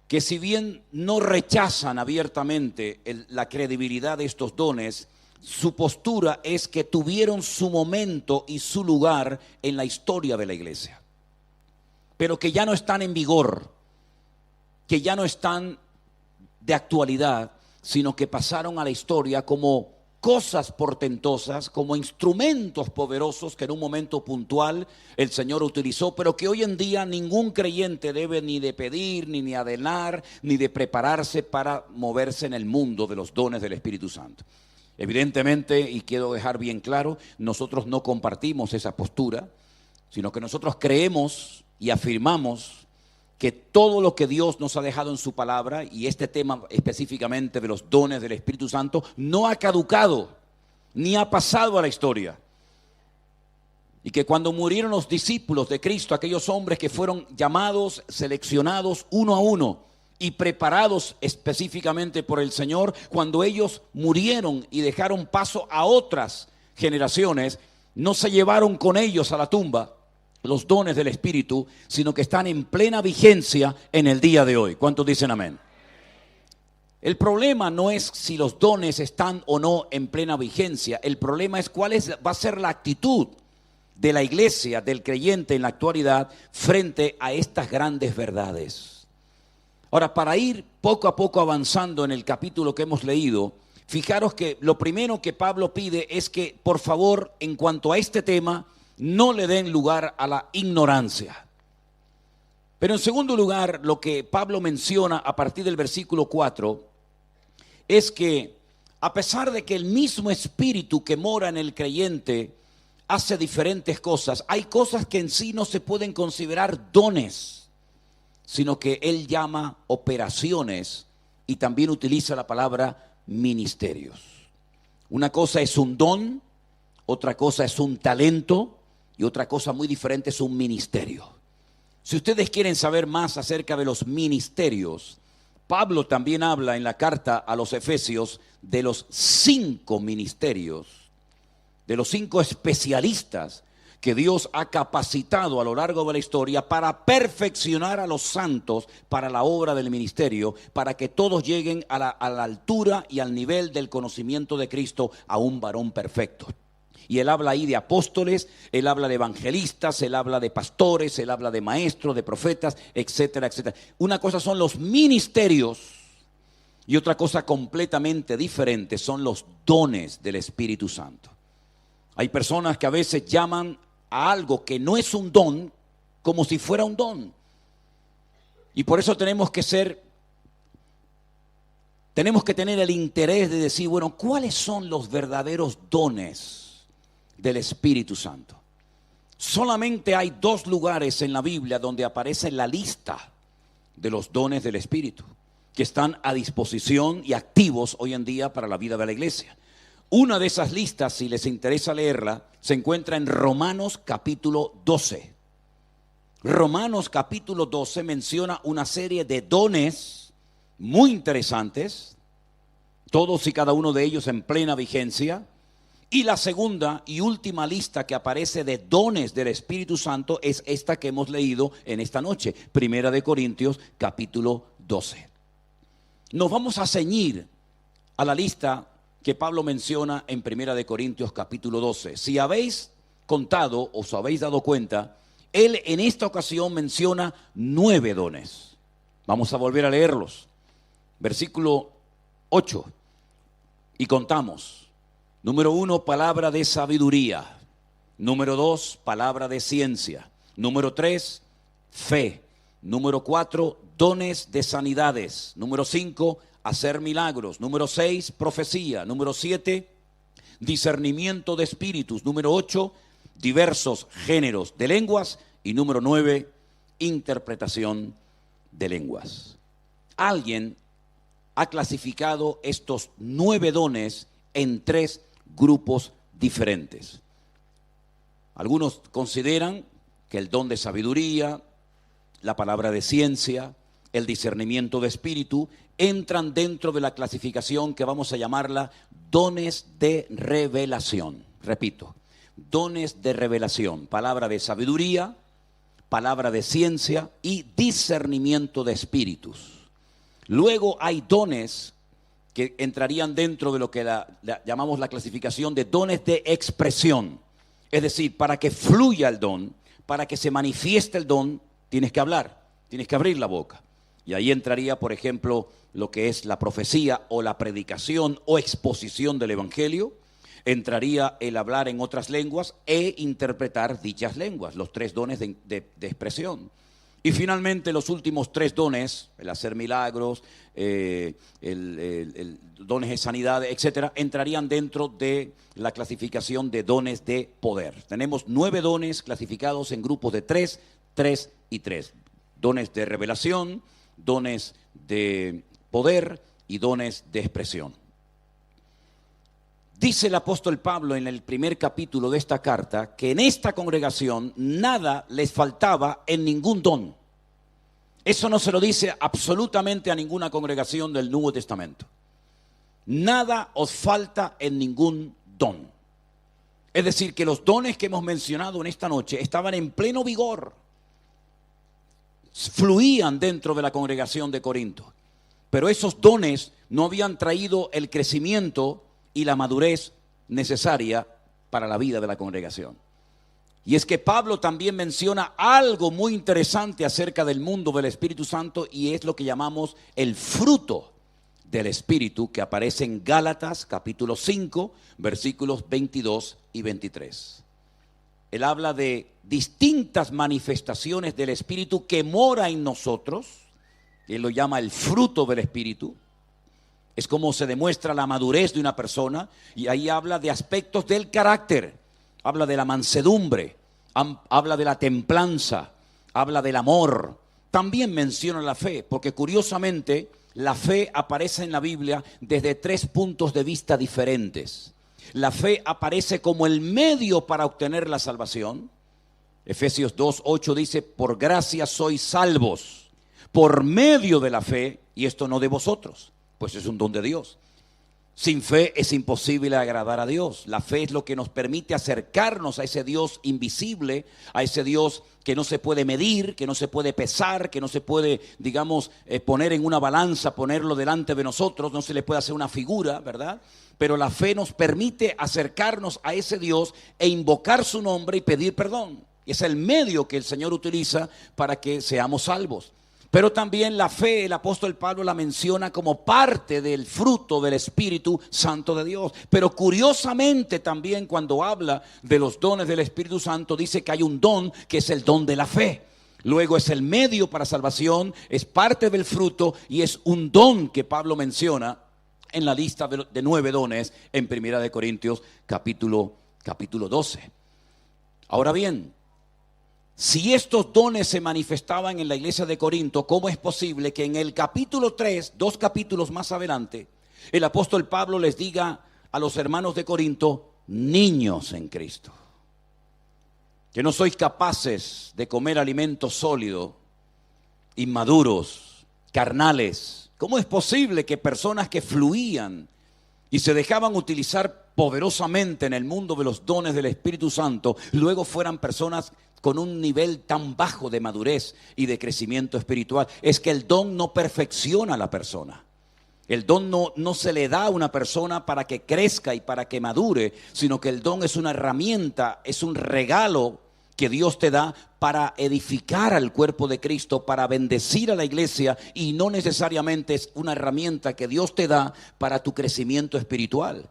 que, si bien no rechazan abiertamente la credibilidad de estos dones, su postura es que tuvieron su momento y su lugar en la historia de la iglesia, pero que ya no están en vigor, que ya no están de actualidad, sino que pasaron a la historia como cosas portentosas, como instrumentos poderosos que en un momento puntual el Señor utilizó, pero que hoy en día ningún creyente debe ni de pedir, ni de anhelar, ni de prepararse para moverse en el mundo de los dones del Espíritu Santo. Evidentemente, y quiero dejar bien claro, nosotros no compartimos esa postura, sino que nosotros creemos y afirmamos que todo lo que Dios nos ha dejado en su palabra, y este tema específicamente de los dones del Espíritu Santo, no ha caducado, ni ha pasado a la historia. Y que cuando murieron los discípulos de Cristo, aquellos hombres que fueron llamados, seleccionados uno a uno y preparados específicamente por el Señor, cuando ellos murieron y dejaron paso a otras generaciones, no se llevaron con ellos a la tumba los dones del Espíritu, sino que están en plena vigencia en el día de hoy. ¿Cuántos dicen amén? El problema no es si los dones están o no en plena vigencia. El problema es cuál va a ser la actitud de la iglesia, del creyente en la actualidad frente a estas grandes verdades. Ahora, para ir poco a poco avanzando en el capítulo que hemos leído, fijaros que lo primero que Pablo pide es que, por favor, en cuanto a este tema, no le den lugar a la ignorancia. Pero en segundo lugar, lo que Pablo menciona a partir del versículo 4 es que a pesar de que el mismo Espíritu que mora en el creyente hace diferentes cosas, hay cosas que en sí no se pueden considerar dones, sino que él llama operaciones y también utiliza la palabra ministerios. Una cosa es un don, otra cosa es un talento, y otra cosa muy diferente es un ministerio. Si ustedes quieren saber más acerca de los ministerios, Pablo también habla en la carta a los Efesios de los 5 ministerios, de los 5 especialistas que Dios ha capacitado a lo largo de la historia para perfeccionar a los santos para la obra del ministerio, para que todos lleguen a la altura y al nivel del conocimiento de Cristo, a un varón perfecto. Y él habla ahí de apóstoles, él habla de evangelistas, él habla de pastores, él habla de maestros, de profetas, etcétera, etcétera. Una cosa son los ministerios y otra cosa completamente diferente son los dones del Espíritu Santo. Hay personas que a veces llaman a algo que no es un don como si fuera un don. Y por eso tenemos que tener el interés de decir, bueno, ¿cuáles son los verdaderos dones del Espíritu Santo? Solamente hay 2 lugares en la Biblia donde aparece la lista de los dones del Espíritu, que están a disposición y activos hoy en día para la vida de la iglesia. Una de esas listas, si les interesa leerla, se encuentra en Romanos capítulo 12. Romanos capítulo 12 menciona una serie de dones muy interesantes, todos y cada uno de ellos en plena vigencia. Y la segunda y última lista que aparece de dones del Espíritu Santo es esta que hemos leído en esta noche, Primera de Corintios capítulo 12. Nos vamos a ceñir a la lista que Pablo menciona en Primera de Corintios capítulo 12. Si habéis contado o os habéis dado cuenta, él en esta ocasión menciona 9 dones. Vamos a volver a leerlos. Versículo 8. Y contamos. Número 1, palabra de sabiduría. Número 2, palabra de ciencia. Número 3, fe. Número 4, dones de sanidades. Número 5, hacer milagros. Número 6, profecía. Número 7, discernimiento de espíritus. Número 8, diversos géneros de lenguas. Y número 9, interpretación de lenguas. Alguien ha clasificado estos 9 dones en 3 grupos diferentes. Algunos consideran que el don de sabiduría, la palabra de ciencia, el discernimiento de espíritu entran dentro de la clasificación que vamos a llamarla dones de revelación. Repito, dones de revelación, palabra de sabiduría, palabra de ciencia y discernimiento de espíritus. Luego hay dones que entrarían dentro de lo que llamamos la clasificación de dones de expresión. Es decir, para que fluya el don, para que se manifieste el don, tienes que hablar, tienes que abrir la boca. Y ahí entraría, por ejemplo, lo que es la profecía o la predicación o exposición del Evangelio. Entraría el hablar en otras lenguas e interpretar dichas lenguas, los 3 dones de expresión. Y finalmente los últimos 3 dones, el hacer milagros, dones de sanidad, etcétera, entrarían dentro de la clasificación de dones de poder. Tenemos 9 dones clasificados en grupos de 3, 3 y 3. Dones de revelación, dones de poder y dones de expresión. Dice el apóstol Pablo en el primer capítulo de esta carta que en esta congregación nada les faltaba en ningún don. Eso no se lo dice absolutamente a ninguna congregación del Nuevo Testamento. Nada os falta en ningún don. Es decir, que los dones que hemos mencionado en esta noche estaban en pleno vigor. Fluían dentro de la congregación de Corinto. Pero esos dones no habían traído el crecimiento y la madurez necesaria para la vida de la congregación. Y es que Pablo también menciona algo muy interesante acerca del mundo del Espíritu Santo, y es lo que llamamos el fruto del Espíritu, que aparece en Gálatas capítulo 5, versículos 22 y 23. Él habla de distintas manifestaciones del Espíritu que mora en nosotros. Él lo llama el fruto del Espíritu. Es como se demuestra la madurez de una persona, y ahí habla de aspectos del carácter, habla de la mansedumbre, habla de la templanza, habla del amor. También menciona la fe, porque curiosamente la fe aparece en la Biblia desde 3 puntos de vista diferentes. La fe aparece como el medio para obtener la salvación. Efesios 2:8 dice: por gracia sois salvos, por medio de la fe, y esto no de vosotros, pues es un don de Dios. Sin fe es imposible agradar a Dios. La fe es lo que nos permite acercarnos a ese Dios invisible, a ese Dios que no se puede medir, que no se puede pesar, que no se puede, digamos, poner en una balanza, ponerlo delante de nosotros, no se le puede hacer una figura, ¿verdad? Pero la fe nos permite acercarnos a ese Dios e invocar su nombre y pedir perdón. Es el medio que el Señor utiliza para que seamos salvos. Pero también la fe, el apóstol Pablo la menciona como parte del fruto del Espíritu Santo de Dios. Pero curiosamente también cuando habla de los dones del Espíritu Santo, dice que hay un don que es el don de la fe. Luego es el medio para salvación, es parte del fruto y es un don que Pablo menciona en la lista de 9 dones en Primera de Corintios capítulo 12. Ahora bien, si estos dones se manifestaban en la iglesia de Corinto, ¿cómo es posible que en el capítulo 3, 2 capítulos más adelante, el apóstol Pablo les diga a los hermanos de Corinto: niños en Cristo, que no sois capaces de comer alimento sólido, inmaduros, carnales? ¿Cómo es posible que personas que fluían y se dejaban utilizar poderosamente en el mundo de los dones del Espíritu Santo, luego fueran personas con un nivel tan bajo de madurez y de crecimiento espiritual? Es que el don no perfecciona a la persona. El don no se le da a una persona para que crezca y para que madure, sino que el don es una herramienta, es un regalo que Dios te da para edificar al cuerpo de Cristo, para bendecir a la iglesia, y no necesariamente es una herramienta que Dios te da para tu crecimiento espiritual.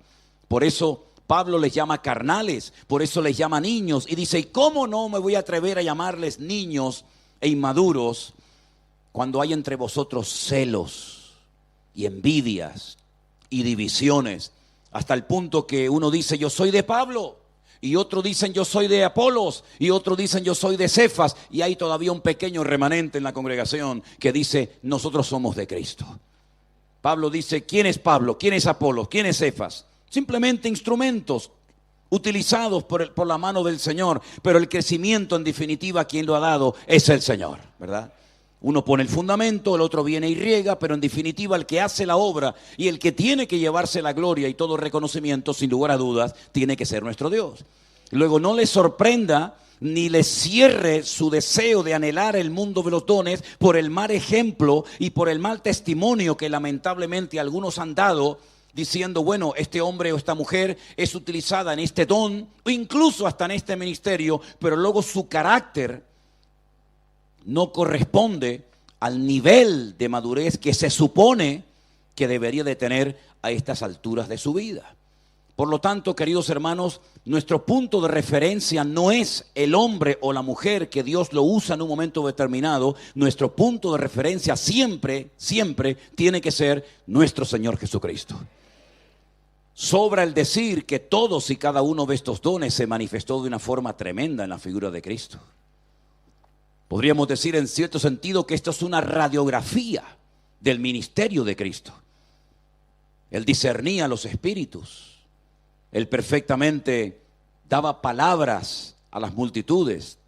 Por eso Pablo les llama carnales, por eso les llama niños, y dice: ¿y cómo no me voy a atrever a llamarles niños e inmaduros cuando hay entre vosotros celos y envidias y divisiones? Hasta el punto que uno dice: yo soy de Pablo, y otros dicen: yo soy de Apolos, y otros dicen: yo soy de Cefas, y hay todavía un pequeño remanente en la congregación que dice: nosotros somos de Cristo. Pablo dice: ¿quién es Pablo? ¿Quién es Apolos? ¿Quién es Cefas? Simplemente instrumentos utilizados por la mano del Señor, pero el crecimiento, en definitiva, quien lo ha dado es el Señor, ¿verdad? Uno pone el fundamento, el otro viene y riega, pero en definitiva el que hace la obra y el que tiene que llevarse la gloria y todo reconocimiento, sin lugar a dudas, tiene que ser nuestro Dios. Luego, no les sorprenda ni les cierre su deseo de anhelar el mundo de los dones por el mal ejemplo y por el mal testimonio que lamentablemente algunos han dado, diciendo: bueno, este hombre o esta mujer es utilizada en este don o incluso hasta en este ministerio, pero luego su carácter no corresponde al nivel de madurez que se supone que debería de tener a estas alturas de su vida. Por lo tanto, queridos hermanos, nuestro punto de referencia no es el hombre o la mujer que Dios lo usa en un momento determinado. Nuestro punto de referencia siempre, siempre tiene que ser nuestro Señor Jesucristo. Sobra el decir que todos y cada uno de estos dones se manifestó de una forma tremenda en la figura de Cristo. Podríamos decir en cierto sentido que esto es una radiografía del ministerio de Cristo. Él discernía los espíritus. Él perfectamente daba palabras a las multitudes.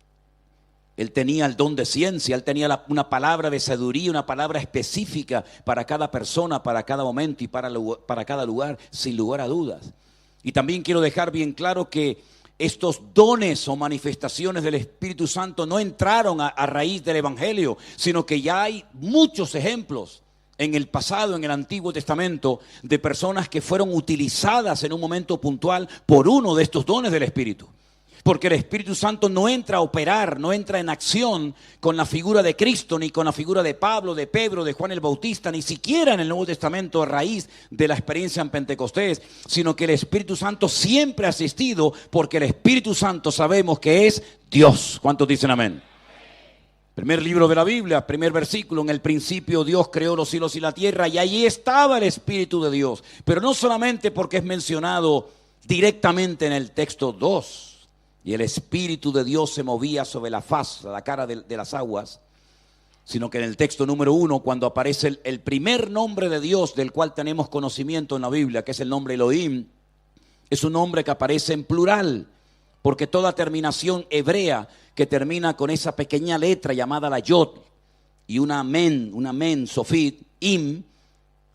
Él tenía el don de ciencia, él tenía una palabra de sabiduría, una palabra específica para cada persona, para cada momento y para cada lugar, sin lugar a dudas. Y también quiero dejar bien claro que estos dones o manifestaciones del Espíritu Santo no entraron a raíz del Evangelio, sino que ya hay muchos ejemplos en el pasado, en el Antiguo Testamento, de personas que fueron utilizadas en un momento puntual por uno de estos dones del Espíritu. Porque el Espíritu Santo no entra a operar, no entra en acción con la figura de Cristo, ni con la figura de Pablo, de Pedro, de Juan el Bautista, ni siquiera en el Nuevo Testamento a raíz de la experiencia en Pentecostés, sino que el Espíritu Santo siempre ha asistido, porque el Espíritu Santo sabemos que es Dios. ¿Cuántos dicen amén? Primer libro de la Biblia, primer versículo: en el principio Dios creó los cielos y la tierra, y allí estaba el Espíritu de Dios. Pero no solamente porque es mencionado directamente en el texto 2, y el Espíritu de Dios se movía sobre la faz, la cara de las aguas, sino que en el texto número 1, cuando aparece el primer nombre de Dios del cual tenemos conocimiento en la Biblia, que es el nombre Elohim, es un nombre que aparece en plural, porque toda terminación hebrea que termina con esa pequeña letra llamada la yod y una men, sofit, im,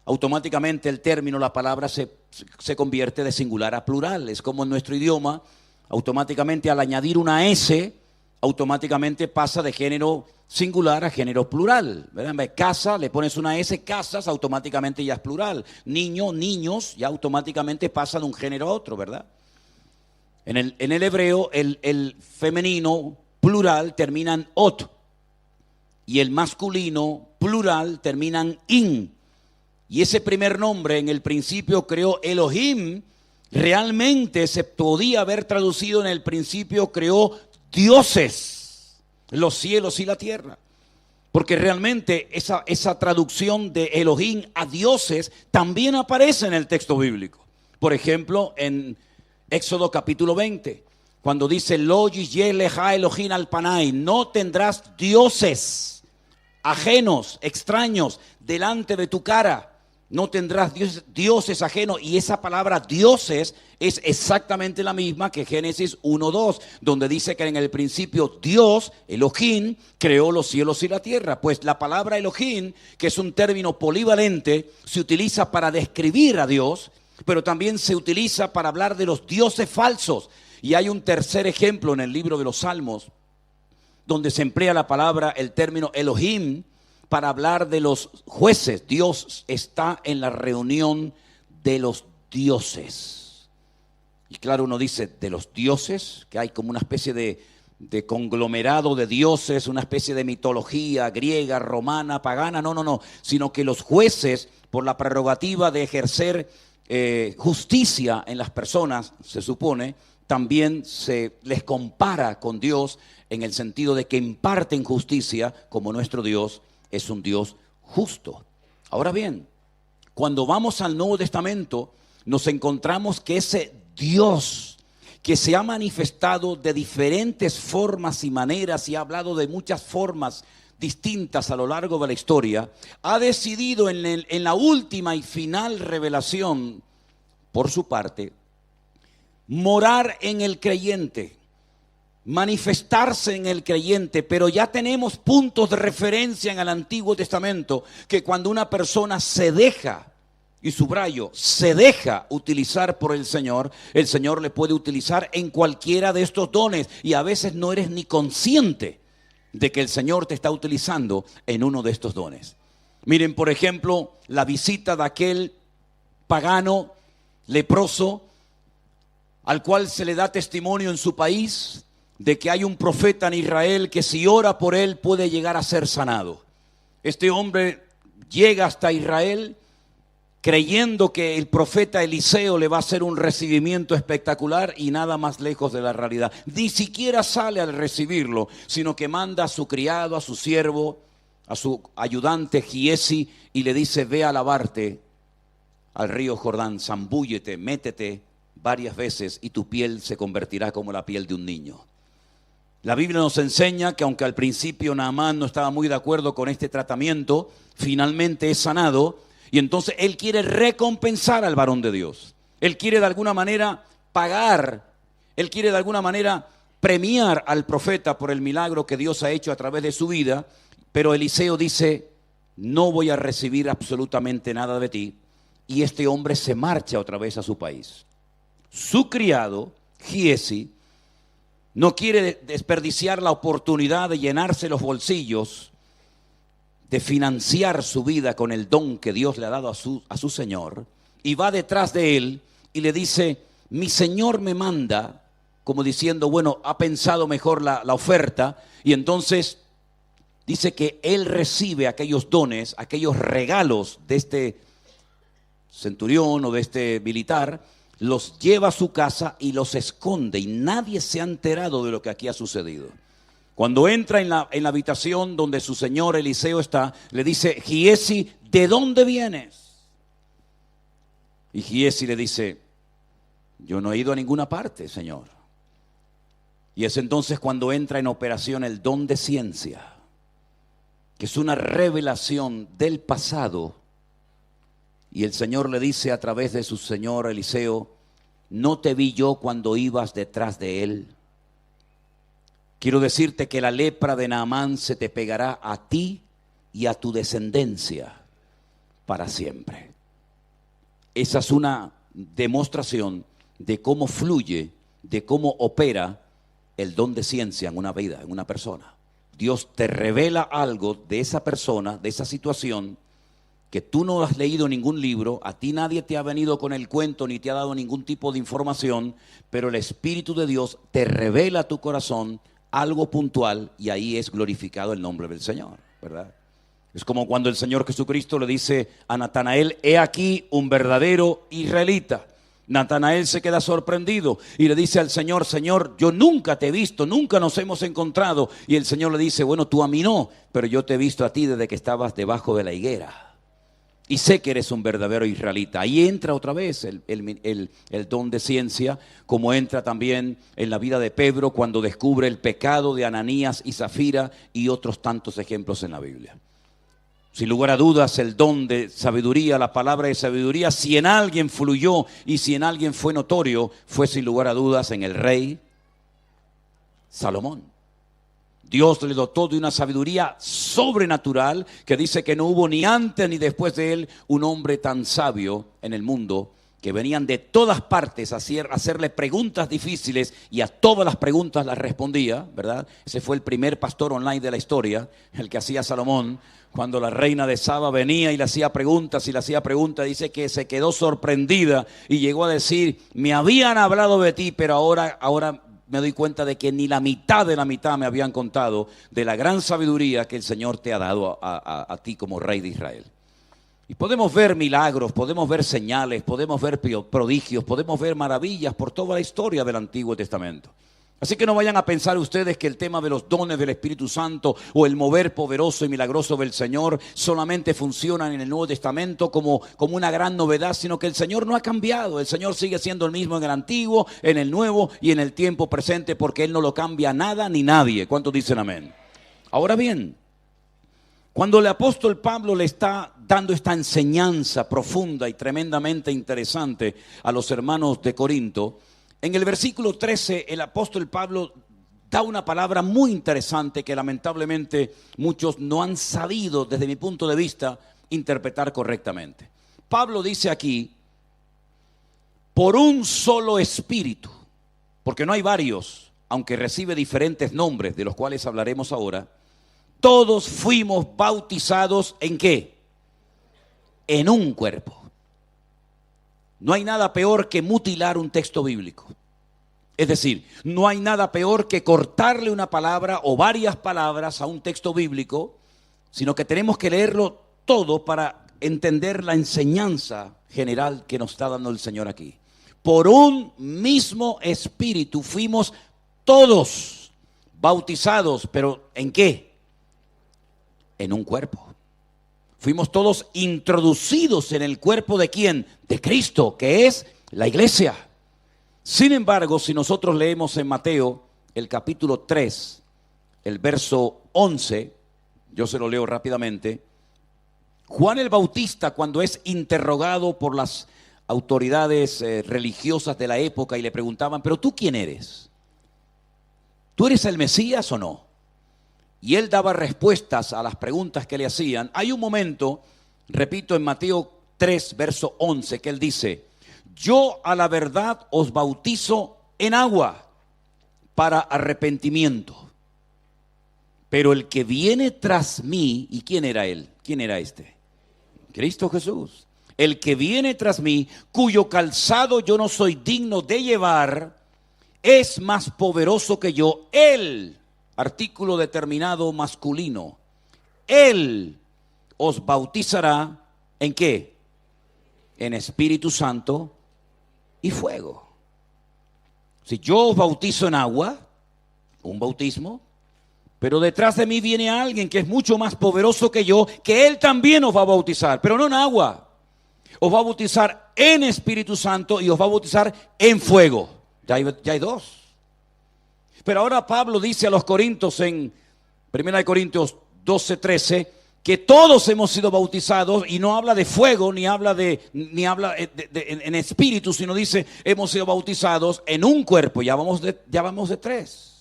automáticamente el término, la palabra se convierte de singular a plural. Es como en nuestro idioma, automáticamente al añadir una S, automáticamente pasa de género singular a género plural, ¿verdad? En vez de casa, le pones una S, casas, automáticamente ya es plural. Niño, niños, ya automáticamente pasa de un género a otro, ¿verdad? En el hebreo, el femenino plural termina en ot, y el masculino plural termina en in. Y ese primer nombre en el principio creó Elohim, realmente se podía haber traducido en el principio creó dioses, los cielos y la tierra. Porque realmente esa traducción de Elohim a dioses también aparece en el texto bíblico. Por ejemplo, en Éxodo capítulo 20, cuando dice Lo yiyeleja Elohim al panay, no tendrás dioses ajenos, extraños, delante de tu cara. No tendrás dioses ajenos. Y esa palabra dioses es exactamente la misma que Génesis 1:2, donde dice que en el principio Dios, Elohim, creó los cielos y la tierra. Pues la palabra Elohim, que es un término polivalente, se utiliza para describir a Dios, pero también se utiliza para hablar de los dioses falsos. Y hay un tercer ejemplo en el libro de los Salmos, donde se emplea la palabra, el término Elohim, para hablar de los jueces. Dios está en la reunión de los dioses. Y claro, uno dice, de los dioses, que hay como una especie de conglomerado de dioses, una especie de mitología griega, romana, pagana. No, sino que los jueces, por la prerrogativa de ejercer justicia en las personas, se supone, también se les compara con Dios en el sentido de que imparten justicia, como nuestro Dios es un Dios justo. Ahora bien, cuando vamos al Nuevo Testamento, nos encontramos que ese Dios que se ha manifestado de diferentes formas y maneras y ha hablado de muchas formas distintas a lo largo de la historia, ha decidido en la última y final revelación, por su parte, morar en el creyente, manifestarse en el creyente. Pero ya tenemos puntos de referencia en el Antiguo Testamento que cuando una persona se deja, y subrayo, se deja utilizar por el Señor le puede utilizar en cualquiera de estos dones, y a veces no eres ni consciente de que el Señor te está utilizando en uno de estos dones. Miren, por ejemplo, la visita de aquel pagano leproso al cual se le da testimonio en su país de que hay un profeta en Israel que si ora por él puede llegar a ser sanado. Este hombre llega hasta Israel creyendo que el profeta Eliseo le va a hacer un recibimiento espectacular y nada más lejos de la realidad. Ni siquiera sale al recibirlo, sino que manda a su criado, a su siervo, a su ayudante Giesi y le dice: ve a lavarte al río Jordán, zambúllete, métete varias veces y tu piel se convertirá como la piel de un niño. La Biblia nos enseña que aunque al principio Naamán no estaba muy de acuerdo con este tratamiento, finalmente es sanado. Y entonces él quiere recompensar al varón de Dios. Él quiere de alguna manera pagar, él quiere de alguna manera premiar al profeta por el milagro que Dios ha hecho a través de su vida. Pero Eliseo dice: no voy a recibir absolutamente nada de ti. Y este hombre se marcha otra vez a su país. Su criado, Giesi, no quiere desperdiciar la oportunidad de llenarse los bolsillos, de financiar su vida con el don que Dios le ha dado a su Señor, y va detrás de él y le dice: mi Señor me manda, como diciendo, bueno, ha pensado mejor la oferta, y entonces dice que él recibe aquellos dones, aquellos regalos de este centurión o de este militar, los lleva a su casa y los esconde, y nadie se ha enterado de lo que aquí ha sucedido. Cuando entra en la habitación donde su señor Eliseo está, le dice: Giesi, ¿de dónde vienes? Y Giesi le dice: yo no he ido a ninguna parte, Señor. Y es entonces cuando entra en operación el don de ciencia, que es una revelación del pasado. Y el Señor le dice a través de su señor Eliseo: ¿no te vi yo cuando ibas detrás de él? Quiero decirte que la lepra de Naamán se te pegará a ti y a tu descendencia para siempre. Esa es una demostración de cómo fluye, de cómo opera el don de ciencia en una vida, en una persona. Dios te revela algo de esa persona, de esa situación, que tú no has leído ningún libro, a ti nadie te ha venido con el cuento ni te ha dado ningún tipo de información, pero el Espíritu de Dios te revela a tu corazón algo puntual, y ahí es glorificado el nombre del Señor, ¿verdad? Es como cuando el Señor Jesucristo le dice a Natanael: he aquí un verdadero israelita. Natanael se queda sorprendido y le dice al Señor: Señor, yo nunca te he visto, nunca nos hemos encontrado. Y el Señor le dice: bueno, tú a mí no, pero yo te he visto a ti desde que estabas debajo de la higuera. Y sé que eres un verdadero israelita. Ahí entra otra vez el don de ciencia, como entra también en la vida de Pedro cuando descubre el pecado de Ananías y Zafira, y otros tantos ejemplos en la Biblia. Sin lugar a dudas, el don de sabiduría, la palabra de sabiduría, si en alguien fluyó y si en alguien fue notorio, fue sin lugar a dudas en el rey Salomón. Dios le dotó de una sabiduría sobrenatural que dice que no hubo ni antes ni después de él un hombre tan sabio en el mundo, que venían de todas partes a hacerle preguntas difíciles y a todas las preguntas las respondía, ¿verdad? Ese fue el primer pastor online de la historia, el que hacía Salomón. Cuando la reina de Saba venía y le hacía preguntas, dice que se quedó sorprendida y llegó a decir: me habían hablado de ti, pero ahora me doy cuenta de que ni la mitad de la mitad me habían contado de la gran sabiduría que el Señor te ha dado a ti como rey de Israel. Y podemos ver milagros, podemos ver señales, podemos ver prodigios, podemos ver maravillas por toda la historia del Antiguo Testamento. Así que no vayan a pensar ustedes que el tema de los dones del Espíritu Santo o el mover poderoso y milagroso del Señor solamente funcionan en el Nuevo Testamento como una gran novedad, sino que el Señor no ha cambiado. El Señor sigue siendo el mismo en el Antiguo, en el Nuevo y en el tiempo presente, porque Él no lo cambia nada ni nadie. ¿Cuántos dicen amén? Ahora bien, cuando el apóstol Pablo le está dando esta enseñanza profunda y tremendamente interesante a los hermanos de Corinto, en el versículo 13 el apóstol Pablo da una palabra muy interesante que lamentablemente muchos no han sabido, desde mi punto de vista, interpretar correctamente. Pablo dice aquí: por un solo espíritu, porque no hay varios, aunque recibe diferentes nombres, de los cuales hablaremos ahora. Todos fuimos bautizados ¿en qué? En un cuerpo. No hay nada peor que mutilar un texto bíblico. Es decir, no hay nada peor que cortarle una palabra o varias palabras a un texto bíblico sino que tenemos que leerlo todo para entender la enseñanza general que nos está dando el Señor aquí. Por un mismo espíritu fuimos todos bautizados, pero ¿en qué? En un cuerpo. Fuimos todos introducidos en el cuerpo ¿de quién? De Cristo, que es la iglesia. Sin embargo, si nosotros leemos en Mateo el capítulo 3, el verso 11, yo se lo leo rápidamente. Juan el Bautista, cuando es interrogado por las autoridades religiosas de la época y le preguntaban, ¿pero tú quién eres? ¿Tú eres el Mesías o no? Y él daba respuestas a las preguntas que le hacían. Hay un momento, repito, en Mateo 3, verso 11, que él dice, yo a la verdad os bautizo en agua para arrepentimiento. Pero el que viene tras mí, ¿y quién era él? ¿Quién era este? Cristo Jesús. El que viene tras mí, cuyo calzado yo no soy digno de llevar, es más poderoso que yo. Él, artículo determinado masculino, Él os bautizará, ¿en qué? En Espíritu Santo y fuego. Si yo os bautizo en agua, un bautismo, pero detrás de mí viene alguien que es mucho más poderoso que yo, que Él también os va a bautizar, pero no en agua. Os va a bautizar en Espíritu Santo y os va a bautizar en fuego. Ya hay dos. Pero ahora Pablo dice a los Corintios en 1 Corintios 12, 13, que todos hemos sido bautizados, y no habla de fuego, ni habla en espíritu, sino dice hemos sido bautizados en un cuerpo. Ya vamos de tres.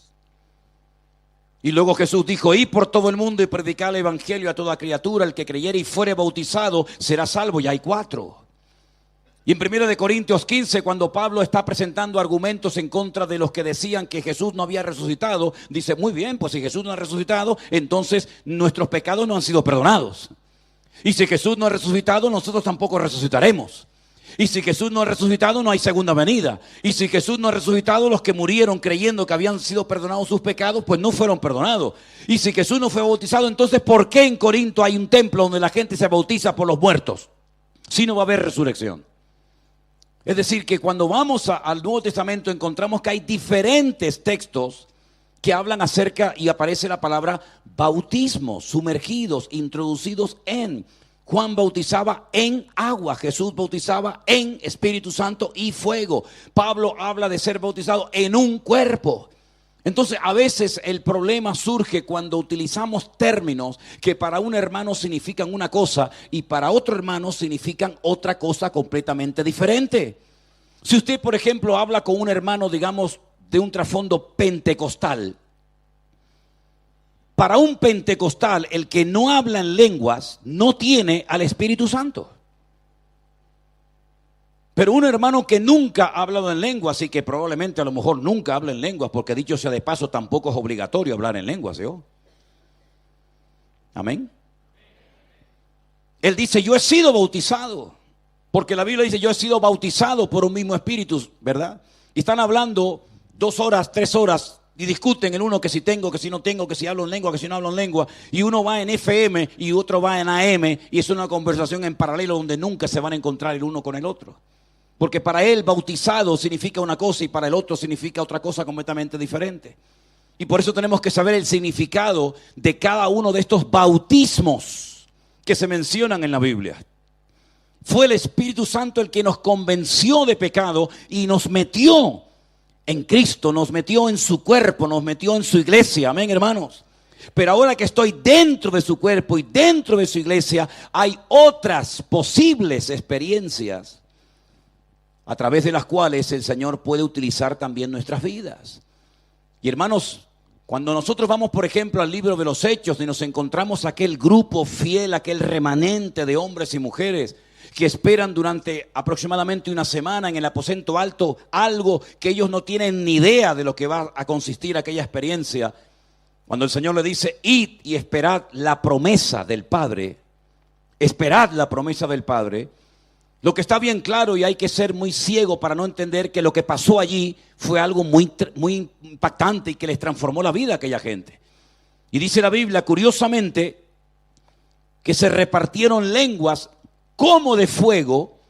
Y luego Jesús dijo, id por todo el mundo y predicad el evangelio a toda criatura, el que creyere y fuere bautizado será salvo. Ya hay 4. Y en 1 Corintios 15, cuando Pablo está presentando argumentos en contra de los que decían que Jesús no había resucitado, dice, muy bien, pues si Jesús no ha resucitado, entonces nuestros pecados no han sido perdonados. Y si Jesús no ha resucitado, nosotros tampoco resucitaremos. Y si Jesús no ha resucitado, no hay segunda venida. Y si Jesús no ha resucitado, los que murieron creyendo que habían sido perdonados sus pecados, pues no fueron perdonados. Y si Jesús no fue bautizado, entonces ¿por qué en Corinto hay un templo donde la gente se bautiza por los muertos? Si no va a haber resurrección. Es decir, que cuando vamos al Nuevo Testamento encontramos que hay diferentes textos que hablan acerca, y aparece la palabra bautismo, sumergidos, introducidos en. Juan bautizaba en agua, Jesús bautizaba en Espíritu Santo y fuego. Pablo habla de ser bautizado en un cuerpo. Entonces a veces el problema surge cuando utilizamos términos que para un hermano significan una cosa y para otro hermano significan otra cosa completamente diferente. Si usted, por ejemplo, habla con un hermano, digamos, de un trasfondo pentecostal, para un pentecostal, el que no habla en lenguas no tiene al Espíritu Santo. Pero un hermano que nunca ha hablado en lenguas y que probablemente a lo mejor nunca habla en lenguas, porque dicho sea de paso, tampoco es obligatorio hablar en lenguas, ¿sí? Amén. Él dice, yo he sido bautizado, porque la Biblia dice, yo he sido bautizado por un mismo Espíritu, ¿verdad? Y están hablando 2 horas, 3 horas, y discuten el uno que si tengo, que si no tengo, que si hablo en lengua, que si no hablo en lengua. Y uno va en FM y otro va en AM. Y es una conversación en paralelo donde nunca se van a encontrar el uno con el otro. Porque para él bautizado significa una cosa y para el otro significa otra cosa completamente diferente. Y por eso tenemos que saber el significado de cada uno de estos bautismos que se mencionan en la Biblia. Fue el Espíritu Santo el que nos convenció de pecado y nos metió en Cristo, nos metió en su cuerpo, nos metió en su iglesia. Amén, hermanos. Pero ahora que estoy dentro de su cuerpo y dentro de su iglesia, hay otras posibles experiencias a través de las cuales el Señor puede utilizar también nuestras vidas. Y hermanos, cuando nosotros vamos, por ejemplo, al libro de los Hechos y nos encontramos aquel grupo fiel, aquel remanente de hombres y mujeres que esperan durante aproximadamente una semana en el aposento alto algo que ellos no tienen ni idea de lo que va a consistir aquella experiencia. Cuando el Señor le dice, id y esperad la promesa del Padre, esperad la promesa del Padre, lo que está bien claro, y hay que ser muy ciego para no entender que lo que pasó allí fue algo muy impactante y que les transformó la vida a aquella gente. Y dice la Biblia, curiosamente, que se repartieron lenguas como de fuego,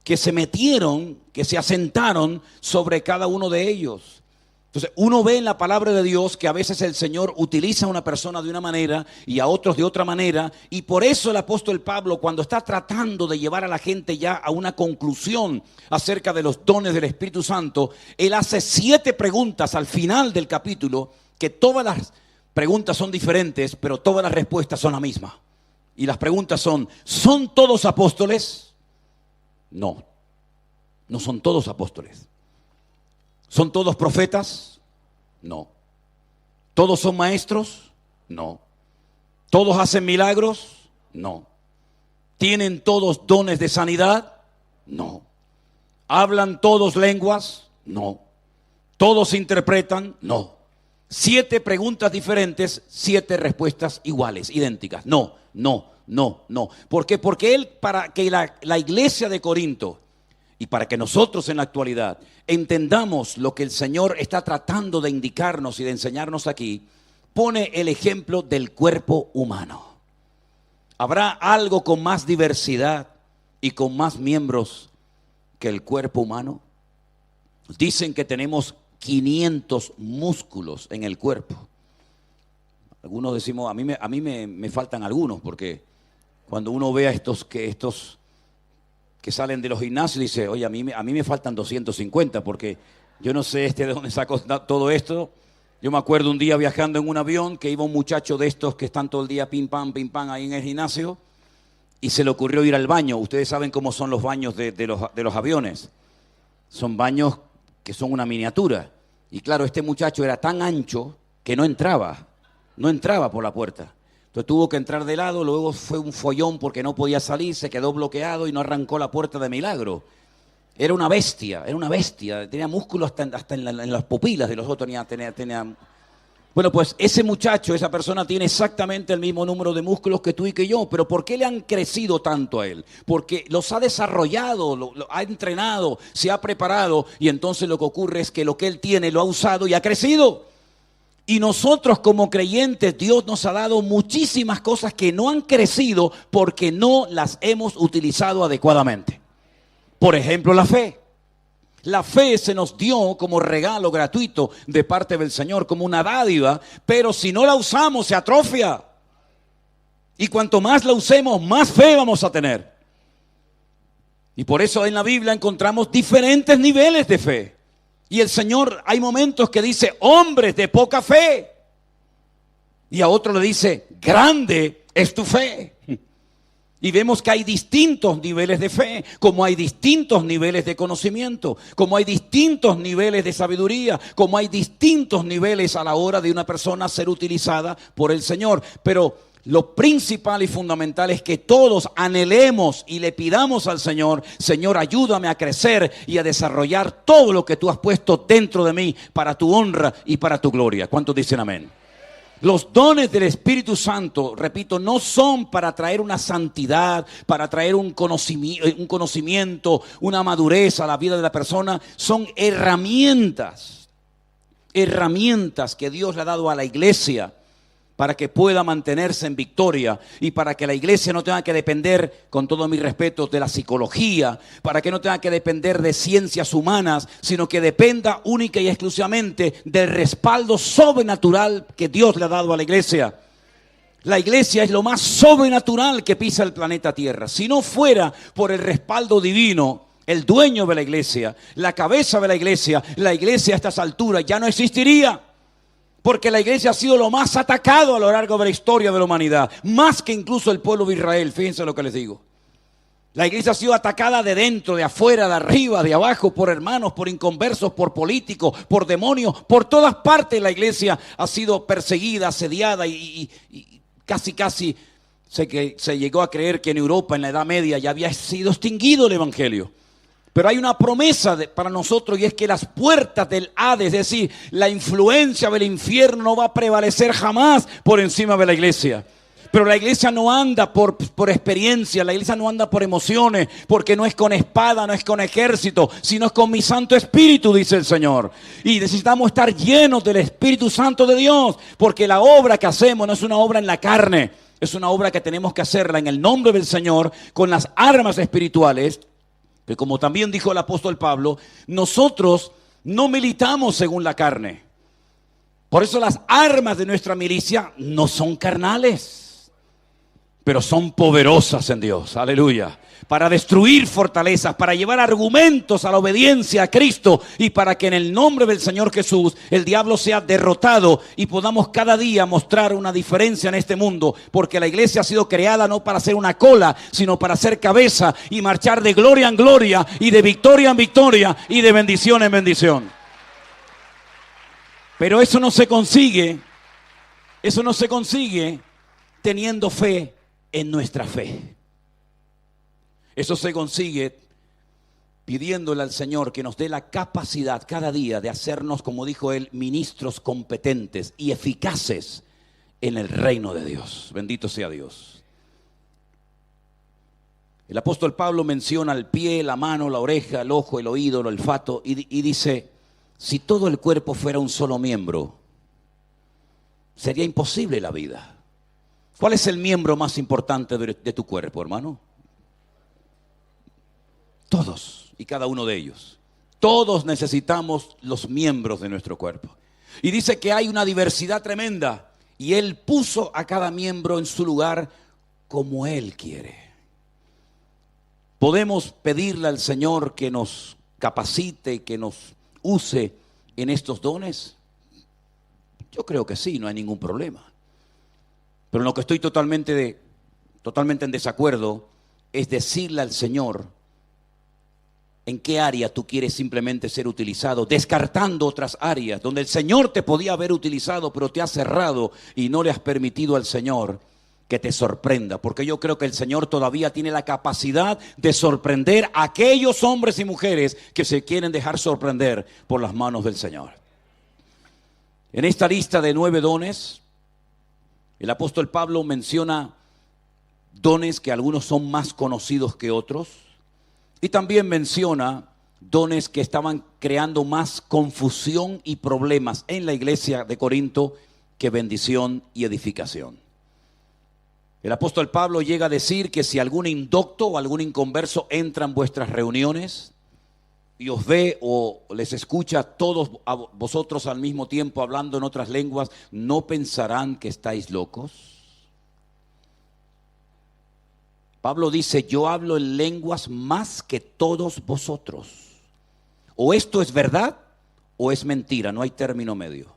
que se metieron, que se asentaron sobre cada uno de ellos. Entonces, uno ve en la palabra de Dios que a veces el Señor utiliza a una persona de una manera y a otros de otra manera, y por eso el apóstol Pablo, cuando está tratando de llevar a la gente ya a una conclusión acerca de los dones del Espíritu Santo, él hace 7 preguntas al final del capítulo, que todas las preguntas son diferentes, pero todas las respuestas son la misma. Y las preguntas son: ¿son todos apóstoles? No, no son todos apóstoles. ¿Son todos profetas? No. ¿Todos son maestros? No. ¿Todos hacen milagros? No. ¿Tienen todos dones de sanidad? No. ¿Hablan todos lenguas? No. ¿Todos interpretan? No. 7 preguntas diferentes, 7 respuestas iguales, idénticas. No, no, no, no. ¿Por qué? Porque él, para que la iglesia de Corinto y para que nosotros en la actualidad entendamos lo que el Señor está tratando de indicarnos y de enseñarnos aquí, pone el ejemplo del cuerpo humano. ¿Habrá algo con más diversidad y con más miembros que el cuerpo humano? Dicen que tenemos 500 músculos en el cuerpo. Algunos decimos, a mí me faltan algunos, porque cuando uno ve a estos que salen de los gimnasios, dice: oye, a mí me faltan 250, porque yo no sé de dónde sacó todo esto. Yo me acuerdo un día viajando en un avión que iba un muchacho de estos que están todo el día pim pam ahí en el gimnasio, y se le ocurrió ir al baño. Ustedes saben cómo son los baños de los aviones. Son baños que son una miniatura. Y claro, este muchacho era tan ancho que no entraba por la puerta. Entonces tuvo que entrar de lado, luego fue un follón porque no podía salir, se quedó bloqueado y no arrancó la puerta de milagro. Era una bestia, tenía músculos hasta en las pupilas de los otros. Tenía. Bueno, pues ese muchacho, esa persona tiene exactamente el mismo número de músculos que tú y que yo, pero ¿por qué le han crecido tanto a él? Porque los ha desarrollado, lo ha entrenado, se ha preparado, y entonces lo que ocurre es que lo que él tiene lo ha usado y ha crecido. Y nosotros como creyentes, Dios nos ha dado muchísimas cosas que no han crecido porque no las hemos utilizado adecuadamente. Por ejemplo, la fe. La fe se nos dio como regalo gratuito de parte del Señor, como una dádiva, pero si no la usamos se atrofia. Y cuanto más la usemos, más fe vamos a tener. Y por eso en la Biblia encontramos diferentes niveles de fe. Y el Señor, hay momentos que dice: hombres de poca fe. Y a otro le dice: grande es tu fe. Y vemos que hay distintos niveles de fe, como hay distintos niveles de conocimiento, como hay distintos niveles de sabiduría, como hay distintos niveles a la hora de una persona ser utilizada por el Señor. Pero lo principal y fundamental es que todos anhelemos y le pidamos al Señor: Señor, ayúdame a crecer y a desarrollar todo lo que tú has puesto dentro de mí para tu honra y para tu gloria. ¿Cuántos dicen amén? Los dones del Espíritu Santo, repito, no son para traer una santidad, para traer un conocimiento, una madurez a la vida de la persona. Son herramientas que Dios le ha dado a la iglesia para que pueda mantenerse en victoria y para que la iglesia no tenga que depender, con todo mi respeto, de la psicología, para que no tenga que depender de ciencias humanas, sino que dependa única y exclusivamente del respaldo sobrenatural que Dios le ha dado a la iglesia. La iglesia es lo más sobrenatural que pisa el planeta Tierra. Si no fuera por el respaldo divino, el dueño de la iglesia, la cabeza de la iglesia a estas alturas ya no existiría. Porque la iglesia ha sido lo más atacado a lo largo de la historia de la humanidad, más que incluso el pueblo de Israel. Fíjense lo que les digo. La iglesia ha sido atacada de dentro, de afuera, de arriba, de abajo, por hermanos, por inconversos, por políticos, por demonios. Por todas partes la iglesia ha sido perseguida, asediada y casi se llegó a creer que en Europa, en la Edad Media, ya había sido extinguido el evangelio. Pero hay una promesa para nosotros, y es que las puertas del Hades, es decir, la influencia del infierno, no va a prevalecer jamás por encima de la iglesia. Pero la iglesia no anda por experiencia, la iglesia no anda por emociones, porque no es con espada, no es con ejército, sino es con mi Santo Espíritu, dice el Señor. Y necesitamos estar llenos del Espíritu Santo de Dios, porque la obra que hacemos no es una obra en la carne, Es una obra que tenemos que hacerla en el nombre del Señor, con las armas espirituales, que como también dijo el apóstol Pablo, nosotros no militamos según la carne. Por eso las armas de nuestra milicia no son carnales, pero son poderosas en Dios. Aleluya. Para destruir fortalezas, para llevar argumentos a la obediencia a Cristo y para que en el nombre del Señor Jesús el diablo sea derrotado y podamos cada día mostrar una diferencia en este mundo, porque la iglesia ha sido creada no para ser una cola, sino para ser cabeza y marchar de gloria en gloria y de victoria en victoria y de bendición en bendición. Pero eso no se consigue teniendo fe en nuestra fe. Eso se consigue pidiéndole al Señor que nos dé la capacidad cada día de hacernos, como dijo él, ministros competentes y eficaces en el reino de Dios. Bendito sea Dios. El apóstol Pablo menciona el pie, la mano, la oreja, el ojo, el oído, el olfato y dice, si todo el cuerpo fuera un solo miembro, sería imposible la vida. ¿Cuál es el miembro más importante de tu cuerpo, hermano? Todos y cada uno de ellos. Todos necesitamos los miembros de nuestro cuerpo. Y dice que hay una diversidad tremenda. Y Él puso a cada miembro en su lugar como Él quiere. ¿Podemos pedirle al Señor que nos capacite, que nos use en estos dones? Yo creo que sí, no hay ningún problema. Pero en lo que estoy totalmente en desacuerdo es decirle al Señor en qué área tú quieres simplemente ser utilizado, descartando otras áreas donde el Señor te podía haber utilizado, pero te ha cerrado y no le has permitido al Señor que te sorprenda. Porque yo creo que el Señor todavía tiene la capacidad de sorprender a aquellos hombres y mujeres que se quieren dejar sorprender por las manos del Señor. En esta lista de 9 dones, el apóstol Pablo menciona dones que algunos son más conocidos que otros. Y también menciona dones que estaban creando más confusión y problemas en la iglesia de Corinto que bendición y edificación. El apóstol Pablo llega a decir que si algún indocto o algún inconverso entra en vuestras reuniones y os ve o les escucha a todos a vosotros al mismo tiempo hablando en otras lenguas, ¿no pensarán que estáis locos? Pablo dice, yo hablo en lenguas más que todos vosotros. O esto es verdad o es mentira, no hay término medio.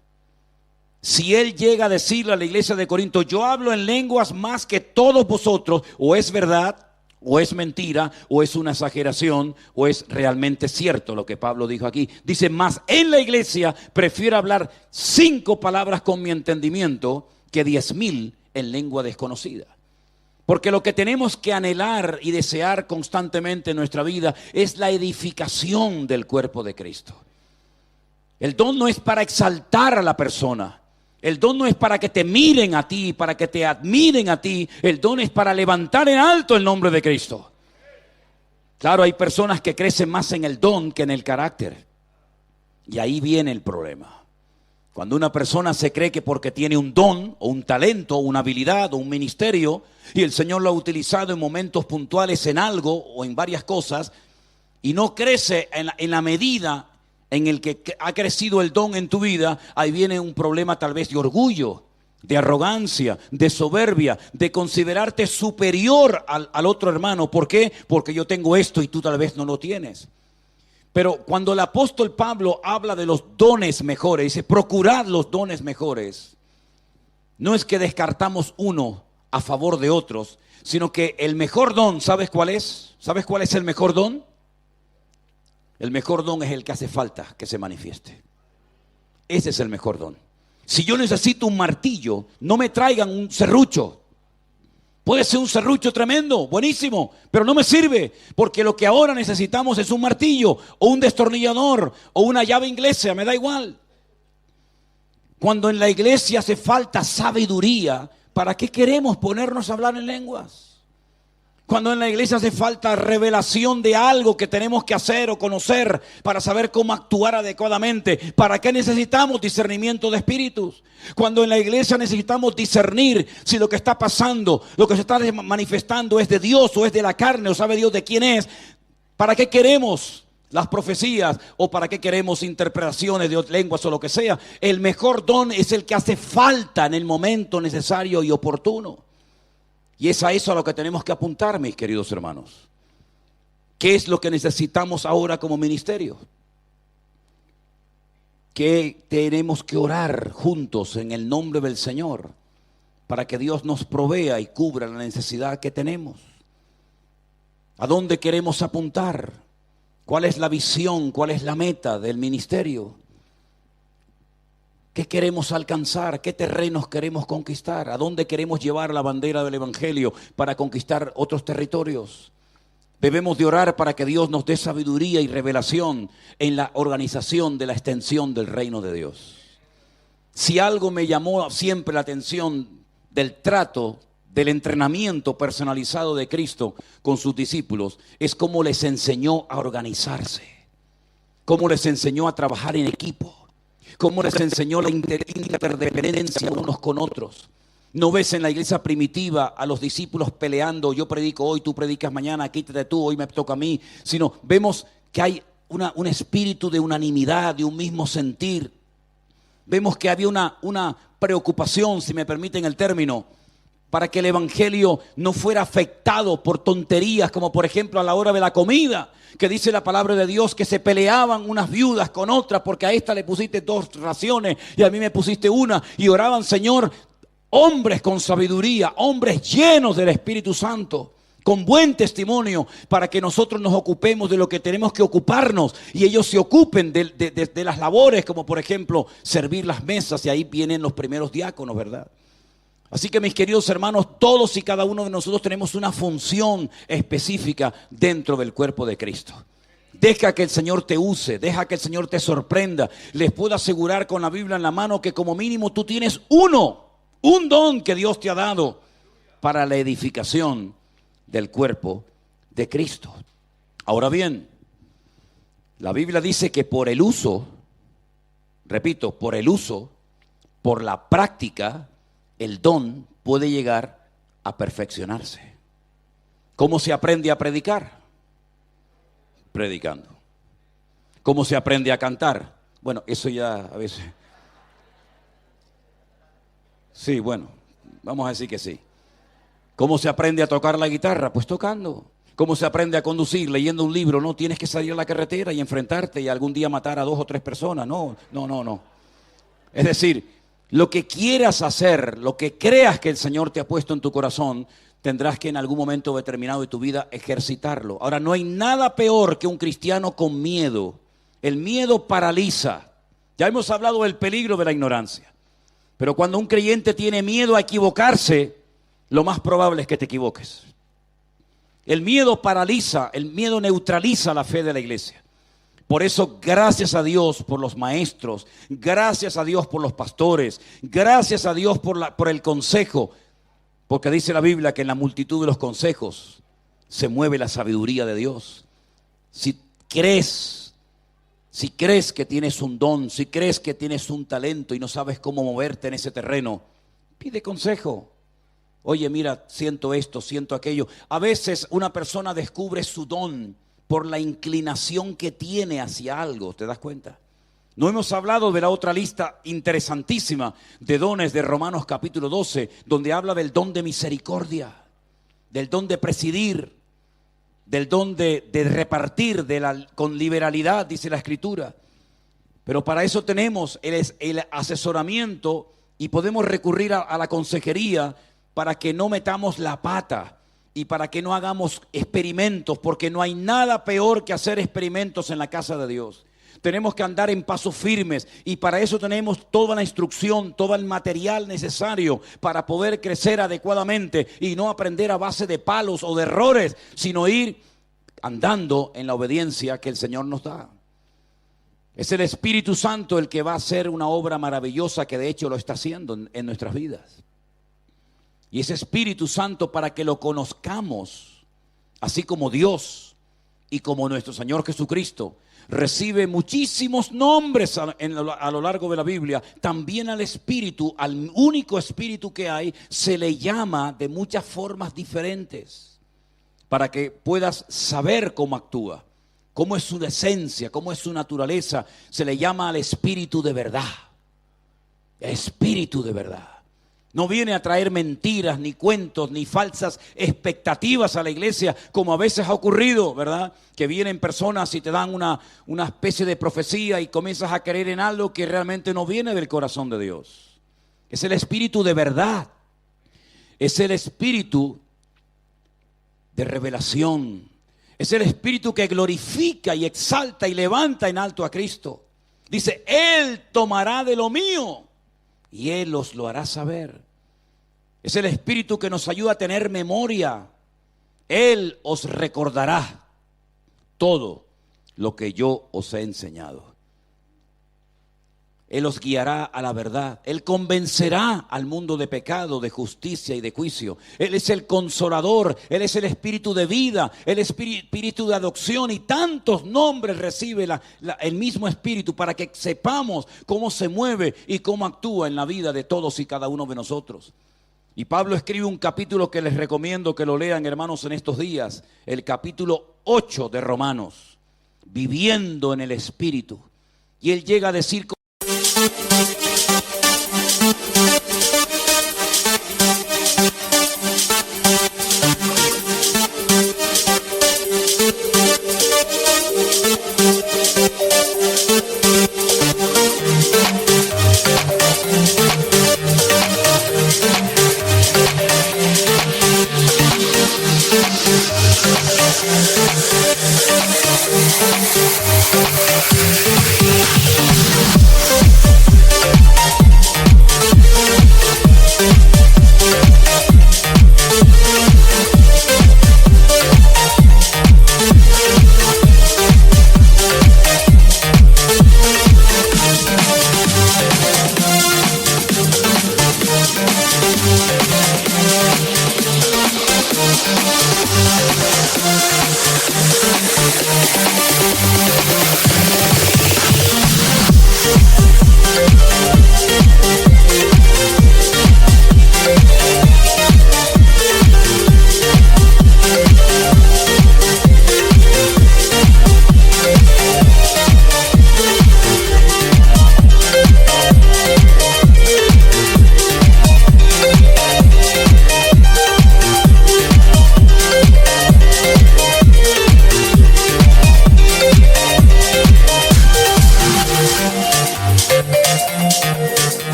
Si él llega a decirle a la iglesia de Corinto, yo hablo en lenguas más que todos vosotros, o es verdad o es mentira, o es una exageración, o es realmente cierto lo que Pablo dijo aquí. Dice, más en la iglesia prefiero hablar 5 palabras con mi entendimiento que 10,000 en lengua desconocida. Porque lo que tenemos que anhelar y desear constantemente en nuestra vida es la edificación del cuerpo de Cristo. El don no es para exaltar a la persona. El don no es para que te miren a ti, para que te admiren a ti. El don es para levantar en alto el nombre de Cristo. Claro, hay personas que crecen más en el don que en el carácter. Y ahí viene el problema. Cuando una persona se cree que porque tiene un don o un talento o una habilidad o un ministerio y el Señor lo ha utilizado en momentos puntuales en algo o en varias cosas y no crece en la medida en el que ha crecido el don en tu vida, ahí viene un problema tal vez de orgullo, de arrogancia, de soberbia, de considerarte superior al otro hermano. ¿Por qué? Porque yo tengo esto y tú tal vez no lo tienes. Pero cuando el apóstol Pablo habla de los dones mejores, dice, procurad los dones mejores. No es que descartamos uno a favor de otros, sino que el mejor don, ¿sabes cuál es? ¿Sabes cuál es el mejor don? El mejor don es el que hace falta que se manifieste. Ese es el mejor don. Si yo necesito un martillo, no me traigan un serrucho. Puede ser un serrucho tremendo, buenísimo, pero no me sirve, porque lo que ahora necesitamos es un martillo, o un destornillador, o una llave inglesa, me da igual. Cuando en la iglesia hace falta sabiduría, ¿para qué queremos ponernos a hablar en lenguas? Cuando en la iglesia hace falta revelación de algo que tenemos que hacer o conocer para saber cómo actuar adecuadamente. ¿Para qué necesitamos discernimiento de espíritus? Cuando en la iglesia necesitamos discernir si lo que está pasando, lo que se está manifestando es de Dios o es de la carne o sabe Dios de quién es. ¿Para qué queremos las profecías o para qué queremos interpretaciones de lenguas o lo que sea? El mejor don es el que hace falta en el momento necesario y oportuno. Y es a eso a lo que tenemos que apuntar, mis queridos hermanos. ¿Qué es lo que necesitamos ahora como ministerio? Que tenemos que orar juntos en el nombre del Señor para que Dios nos provea y cubra la necesidad que tenemos. ¿A dónde queremos apuntar? ¿Cuál es la visión? ¿Cuál es la meta del ministerio? ¿Qué queremos alcanzar? ¿Qué terrenos queremos conquistar? ¿A dónde queremos llevar la bandera del Evangelio para conquistar otros territorios? Debemos de orar para que Dios nos dé sabiduría y revelación en la organización de la extensión del reino de Dios. Si algo me llamó siempre la atención del trato, del entrenamiento personalizado de Cristo con sus discípulos, es cómo les enseñó a organizarse, cómo les enseñó a trabajar en equipo, cómo les enseñó la interdependencia unos con otros. No ves en la iglesia primitiva a los discípulos peleando, yo predico hoy, tú predicas mañana, quítate tú, hoy me toca a mí, sino vemos que hay un espíritu de unanimidad, de un mismo sentir. Vemos que había una preocupación, si me permiten el término, para que el evangelio no fuera afectado por tonterías, como por ejemplo a la hora de la comida, que dice la palabra de Dios que se peleaban unas viudas con otras porque a esta le pusiste 2 raciones y a mí me pusiste una, y oraban, Señor, hombres con sabiduría, hombres llenos del Espíritu Santo, con buen testimonio, para que nosotros nos ocupemos de lo que tenemos que ocuparnos y ellos se ocupen de las labores, como por ejemplo servir las mesas, y ahí vienen los primeros diáconos, ¿verdad? Así que, mis queridos hermanos, todos y cada uno de nosotros tenemos una función específica dentro del cuerpo de Cristo. Deja que el Señor te use, deja que el Señor te sorprenda. Les puedo asegurar con la Biblia en la mano que como mínimo tú tienes un don que Dios te ha dado para la edificación del cuerpo de Cristo. Ahora bien, la Biblia dice que por el uso, repito, por la práctica, el don puede llegar a perfeccionarse. ¿Cómo se aprende a predicar? Predicando. ¿Cómo se aprende a cantar? Bueno, eso ya a veces... Sí, bueno, vamos a decir que sí. ¿Cómo se aprende a tocar la guitarra? Pues tocando. ¿Cómo se aprende a conducir? Leyendo un libro. No tienes que salir a la carretera y enfrentarte y algún día matar a 2 o 3 personas. No. Es decir, lo que quieras hacer, lo que creas que el Señor te ha puesto en tu corazón, tendrás que en algún momento determinado de tu vida ejercitarlo. Ahora, no hay nada peor que un cristiano con miedo. El miedo paraliza. Ya hemos hablado del peligro de la ignorancia. Pero cuando un creyente tiene miedo a equivocarse, lo más probable es que te equivoques. El miedo paraliza, el miedo neutraliza la fe de la iglesia. Por eso, gracias a Dios por los maestros, gracias a Dios por los pastores, gracias a Dios por el consejo, porque dice la Biblia que en la multitud de los consejos se mueve la sabiduría de Dios. Si crees que tienes un don, si crees que tienes un talento y no sabes cómo moverte en ese terreno, pide consejo. Oye, mira, siento esto, siento aquello. A veces una persona descubre su don por la inclinación que tiene hacia algo, ¿te das cuenta? No hemos hablado de la otra lista interesantísima de dones de Romanos capítulo 12, donde habla del don de misericordia, del don de presidir, del don de repartir con liberalidad, dice la Escritura. Pero para eso tenemos el asesoramiento y podemos recurrir a la consejería para que no metamos la pata y para que no hagamos experimentos, porque no hay nada peor que hacer experimentos en la casa de Dios. Tenemos que andar en pasos firmes y para eso tenemos toda la instrucción, todo el material necesario para poder crecer adecuadamente y no aprender a base de palos o de errores, sino ir andando en la obediencia que el Señor nos da. Es el Espíritu Santo el que va a hacer una obra maravillosa que de hecho lo está haciendo en nuestras vidas. Y ese Espíritu Santo, para que lo conozcamos, así como Dios y como nuestro Señor Jesucristo recibe muchísimos nombres a lo largo de la Biblia, también al Espíritu, al único Espíritu que hay, se le llama de muchas formas diferentes para que puedas saber cómo actúa, cómo es su esencia, cómo es su naturaleza. Se le llama al Espíritu de verdad. Espíritu de verdad. No viene a traer mentiras, ni cuentos, ni falsas expectativas a la iglesia, como a veces ha ocurrido, ¿verdad? Que vienen personas y te dan una especie de profecía y comienzas a creer en algo que realmente no viene del corazón de Dios. Es el Espíritu de verdad. Es el Espíritu de revelación. Es el Espíritu que glorifica y exalta y levanta en alto a Cristo. Dice, Él tomará de lo mío y Él os lo hará saber. Es el Espíritu que nos ayuda a tener memoria. Él os recordará todo lo que yo os he enseñado. Él os guiará a la verdad. Él convencerá al mundo de pecado, de justicia y de juicio. Él es el consolador. Él es el Espíritu de vida. El Espíritu de adopción. Y tantos nombres recibe el mismo Espíritu para que sepamos cómo se mueve y cómo actúa en la vida de todos y cada uno de nosotros. Y Pablo escribe un capítulo que les recomiendo que lo lean, hermanos, en estos días. El capítulo 8 de Romanos. Viviendo en el Espíritu. Y él llega a decir...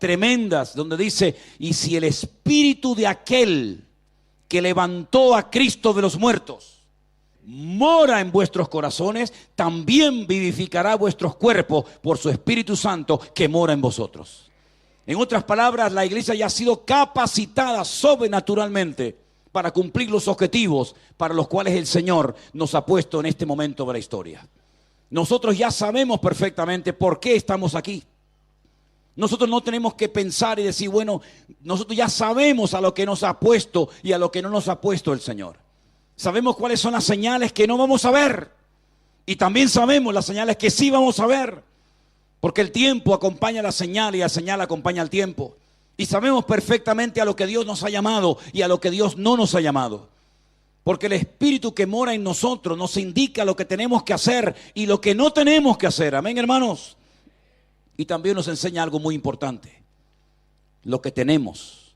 tremendas, donde dice, y si el Espíritu de aquel que levantó a Cristo de los muertos mora en vuestros corazones, también vivificará vuestros cuerpos por su Espíritu Santo que mora en vosotros. En otras palabras, la iglesia ya ha sido capacitada sobrenaturalmente para cumplir los objetivos para los cuales el Señor nos ha puesto en este momento de la historia. Nosotros ya sabemos perfectamente por qué estamos aquí. Nosotros no tenemos que pensar y decir, bueno, nosotros ya sabemos a lo que nos ha puesto y a lo que no nos ha puesto el Señor. Sabemos cuáles son las señales que no vamos a ver. Y también sabemos las señales que sí vamos a ver. Porque el tiempo acompaña a la señal y la señal acompaña al tiempo. Y sabemos perfectamente a lo que Dios nos ha llamado y a lo que Dios no nos ha llamado. Porque el Espíritu que mora en nosotros nos indica lo que tenemos que hacer y lo que no tenemos que hacer. Amén, hermanos. Y también nos enseña algo muy importante. Lo que tenemos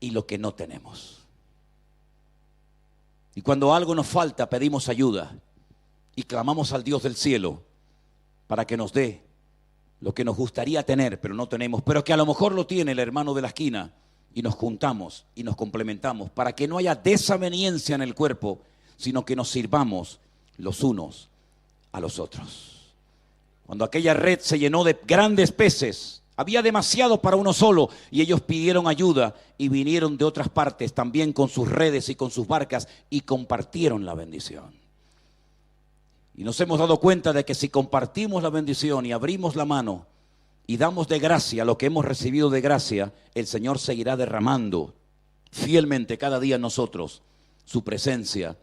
y lo que no tenemos. Y cuando algo nos falta, pedimos ayuda. Y clamamos al Dios del cielo para que nos dé lo que nos gustaría tener, pero no tenemos. Pero que a lo mejor lo tiene el hermano de la esquina. Y nos juntamos y nos complementamos para que no haya desaveniencia en el cuerpo, sino que nos sirvamos los unos a los otros. Cuando aquella red se llenó de grandes peces, había demasiado para uno solo, y ellos pidieron ayuda y vinieron de otras partes también con sus redes y con sus barcas y compartieron la bendición. Y nos hemos dado cuenta de que si compartimos la bendición y abrimos la mano y damos de gracia lo que hemos recibido de gracia, el Señor seguirá derramando fielmente cada día en nosotros su presencia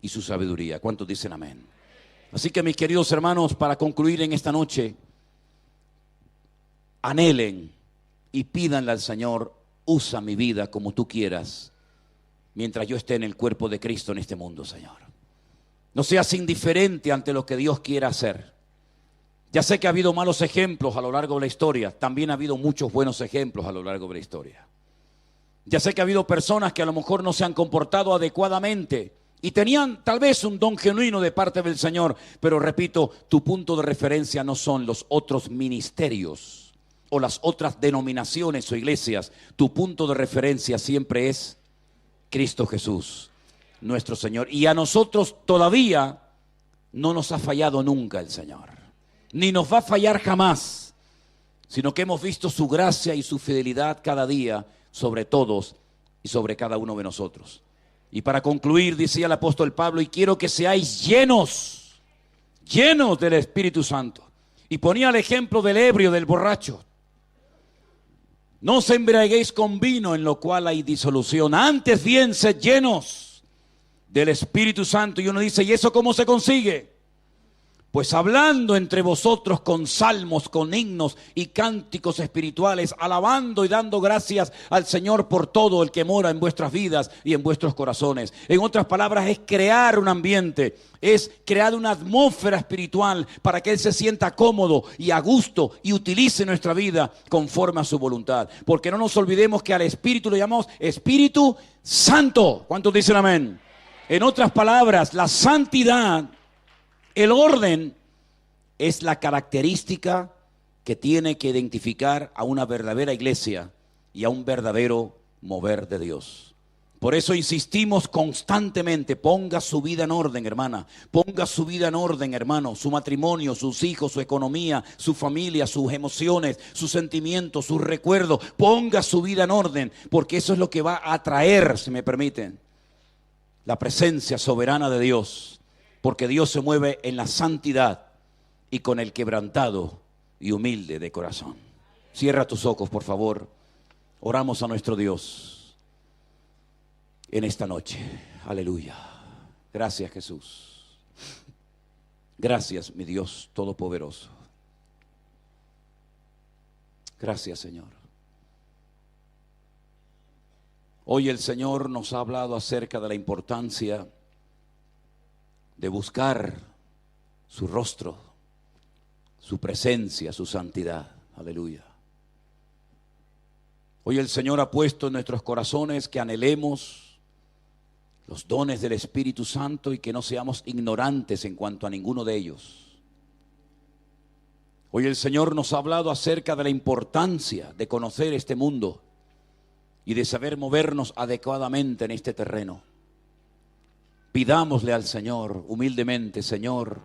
y su sabiduría. ¿Cuántos dicen amén? Así que, mis queridos hermanos, para concluir en esta noche, anhelen y pídanle al Señor: usa mi vida como tú quieras, mientras yo esté en el cuerpo de Cristo en este mundo, Señor. No seas indiferente ante lo que Dios quiera hacer. Ya sé que ha habido malos ejemplos a lo largo de la historia, también ha habido muchos buenos ejemplos a lo largo de la historia. Ya sé que ha habido personas que a lo mejor no se han comportado adecuadamente y tenían tal vez un don genuino de parte del Señor, pero repito, tu punto de referencia no son los otros ministerios o las otras denominaciones o iglesias. Tu punto de referencia siempre es Cristo Jesús, nuestro Señor. Y a nosotros todavía no nos ha fallado nunca el Señor, ni nos va a fallar jamás, sino que hemos visto su gracia y su fidelidad cada día sobre todos y sobre cada uno de nosotros. Y para concluir, decía el apóstol Pablo: y quiero que seáis llenos del Espíritu Santo. Y ponía el ejemplo del ebrio, del borracho. No os embriaguéis con vino, en lo cual hay disolución, antes bien sed llenos del Espíritu Santo. Y uno dice: ¿y eso cómo se consigue? Pues hablando entre vosotros con salmos, con himnos y cánticos espirituales, alabando y dando gracias al Señor por todo el que mora en vuestras vidas y en vuestros corazones. En otras palabras, es crear un ambiente, es crear una atmósfera espiritual para que Él se sienta cómodo y a gusto y utilice nuestra vida conforme a su voluntad. Porque no nos olvidemos que al Espíritu lo llamamos Espíritu Santo. ¿Cuántos dicen amén? En otras palabras, la santidad, el orden, es la característica que tiene que identificar a una verdadera iglesia y a un verdadero mover de Dios. Por eso insistimos constantemente: ponga su vida en orden, hermana, ponga su vida en orden, hermano, su matrimonio, sus hijos, su economía, su familia, sus emociones, sus sentimientos, sus recuerdos. Ponga su vida en orden, porque eso es lo que va a atraer, si me permiten, la presencia soberana de Dios. Porque Dios se mueve en la santidad y con el quebrantado y humilde de corazón. Cierra tus ojos, por favor. Oramos a nuestro Dios en esta noche. Aleluya. Gracias, Jesús. Gracias, mi Dios Todopoderoso. Gracias, Señor. Hoy el Señor nos ha hablado acerca de la importancia de buscar su rostro, su presencia, su santidad. Aleluya. Hoy el Señor ha puesto en nuestros corazones que anhelemos los dones del Espíritu Santo y que no seamos ignorantes en cuanto a ninguno de ellos. Hoy el Señor nos ha hablado acerca de la importancia de conocer este mundo y de saber movernos adecuadamente en este terreno. Pidámosle al Señor humildemente: Señor,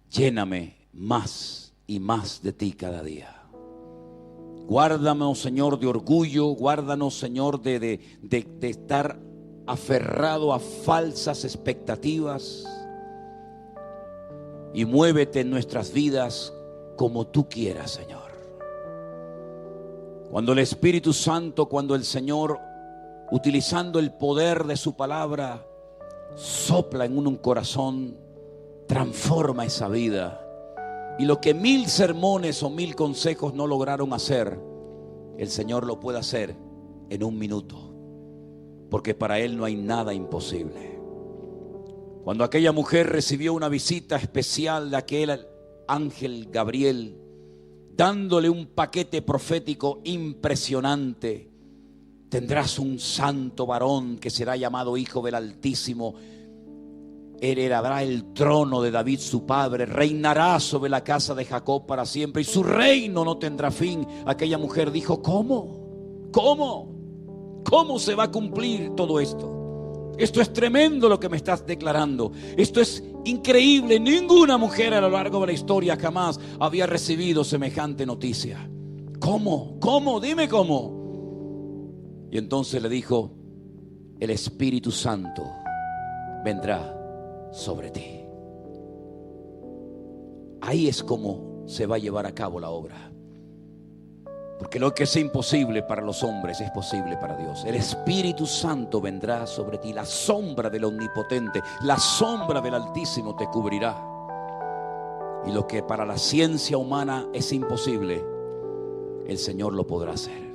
lléname más y más de ti cada día. Guárdanos, Señor, de orgullo, guárdanos, Señor, de estar aferrado a falsas expectativas, y muévete en nuestras vidas como tú quieras, Señor. Cuando el Espíritu Santo, cuando el Señor, utilizando el poder de su palabra, sopla en un corazón, transforma esa vida, y lo que 1000 sermones o 1000 consejos no lograron hacer, el Señor lo puede hacer en un minuto, porque para Él no hay nada imposible. Cuando aquella mujer recibió una visita especial de aquel ángel Gabriel, dándole un paquete profético impresionante: tendrás un santo varón que será llamado Hijo del Altísimo, heredará el trono de David su padre, reinará sobre la casa de Jacob para siempre, y su reino no tendrá fin. Aquella mujer dijo: ¿Cómo? ¿Cómo se va a cumplir todo esto? Esto es tremendo lo que me estás declarando. Esto es increíble. Ninguna mujer a lo largo de la historia jamás había recibido semejante noticia. ¿Cómo? ¿Cómo? Dime cómo. Y entonces le dijo: el Espíritu Santo vendrá sobre ti. Ahí es como se va a llevar a cabo la obra. Porque lo que es imposible para los hombres es posible para Dios. El Espíritu Santo vendrá sobre ti. La sombra del Omnipotente, la sombra del Altísimo te cubrirá. Y lo que para la ciencia humana es imposible, el Señor lo podrá hacer.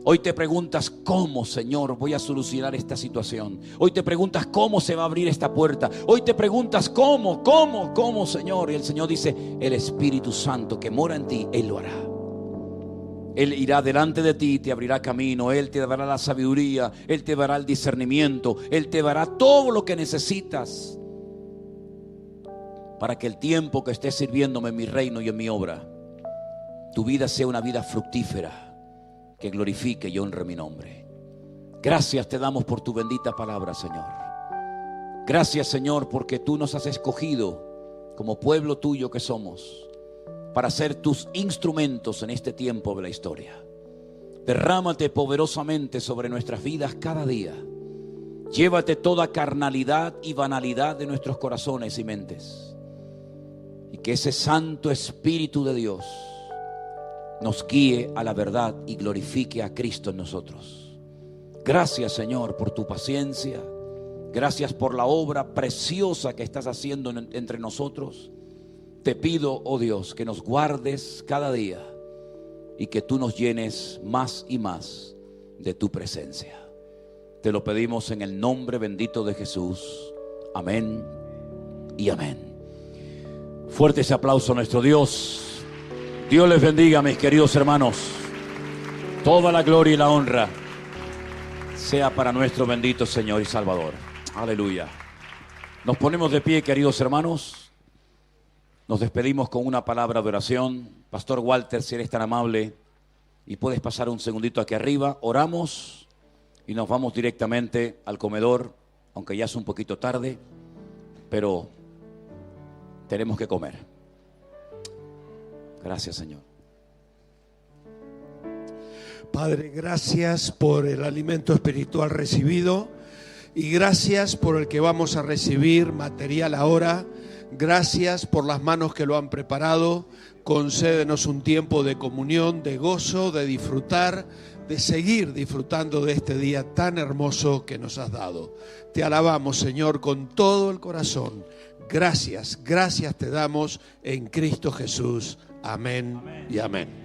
Hoy te preguntas: ¿cómo, Señor, voy a solucionar esta situación? Hoy te preguntas: ¿cómo se va a abrir esta puerta? Hoy te preguntas: ¿cómo, Señor? Y el Señor dice: el Espíritu Santo que mora en ti, Él lo hará. Él irá delante de ti, te abrirá camino. Él te dará la sabiduría, Él te dará el discernimiento, Él te dará todo lo que necesitas para que el tiempo que estés sirviéndome en mi reino y en mi obra, tu vida sea una vida fructífera, que glorifique y honre mi nombre. Gracias te damos por tu bendita palabra, Señor. Gracias, Señor, porque tú nos has escogido como pueblo tuyo que somos, para ser tus instrumentos en este tiempo de la historia. Derrámate poderosamente sobre nuestras vidas cada día. Llévate toda carnalidad y banalidad de nuestros corazones y mentes, y que ese Santo Espíritu de Dios nos guíe a la verdad y glorifique a Cristo en nosotros. Gracias, Señor, por tu paciencia. Gracias por la obra preciosa que estás haciendo entre nosotros. Te pido, oh Dios, que nos guardes cada día y que tú nos llenes más y más de tu presencia. Te lo pedimos en el nombre bendito de Jesús. Amén y amén. Fuerte ese aplauso a nuestro Dios. Dios les bendiga, mis queridos hermanos. Toda la gloria y la honra sea para nuestro bendito Señor y Salvador. Aleluya. Nos ponemos de pie, queridos hermanos. Nos despedimos con una palabra de oración. Pastor Walter, si eres tan amable y puedes pasar un segundito aquí arriba. Oramos y nos vamos directamente al comedor, aunque ya es un poquito tarde, pero tenemos que comer. Gracias, Señor. Padre, gracias por el alimento espiritual recibido y gracias por el que vamos a recibir material ahora. Gracias por las manos que lo han preparado. Concédenos un tiempo de comunión, de gozo, de disfrutar, de seguir disfrutando de este día tan hermoso que nos has dado. Te alabamos, Señor, con todo el corazón. Gracias, gracias te damos en Cristo Jesús. Amén y amén.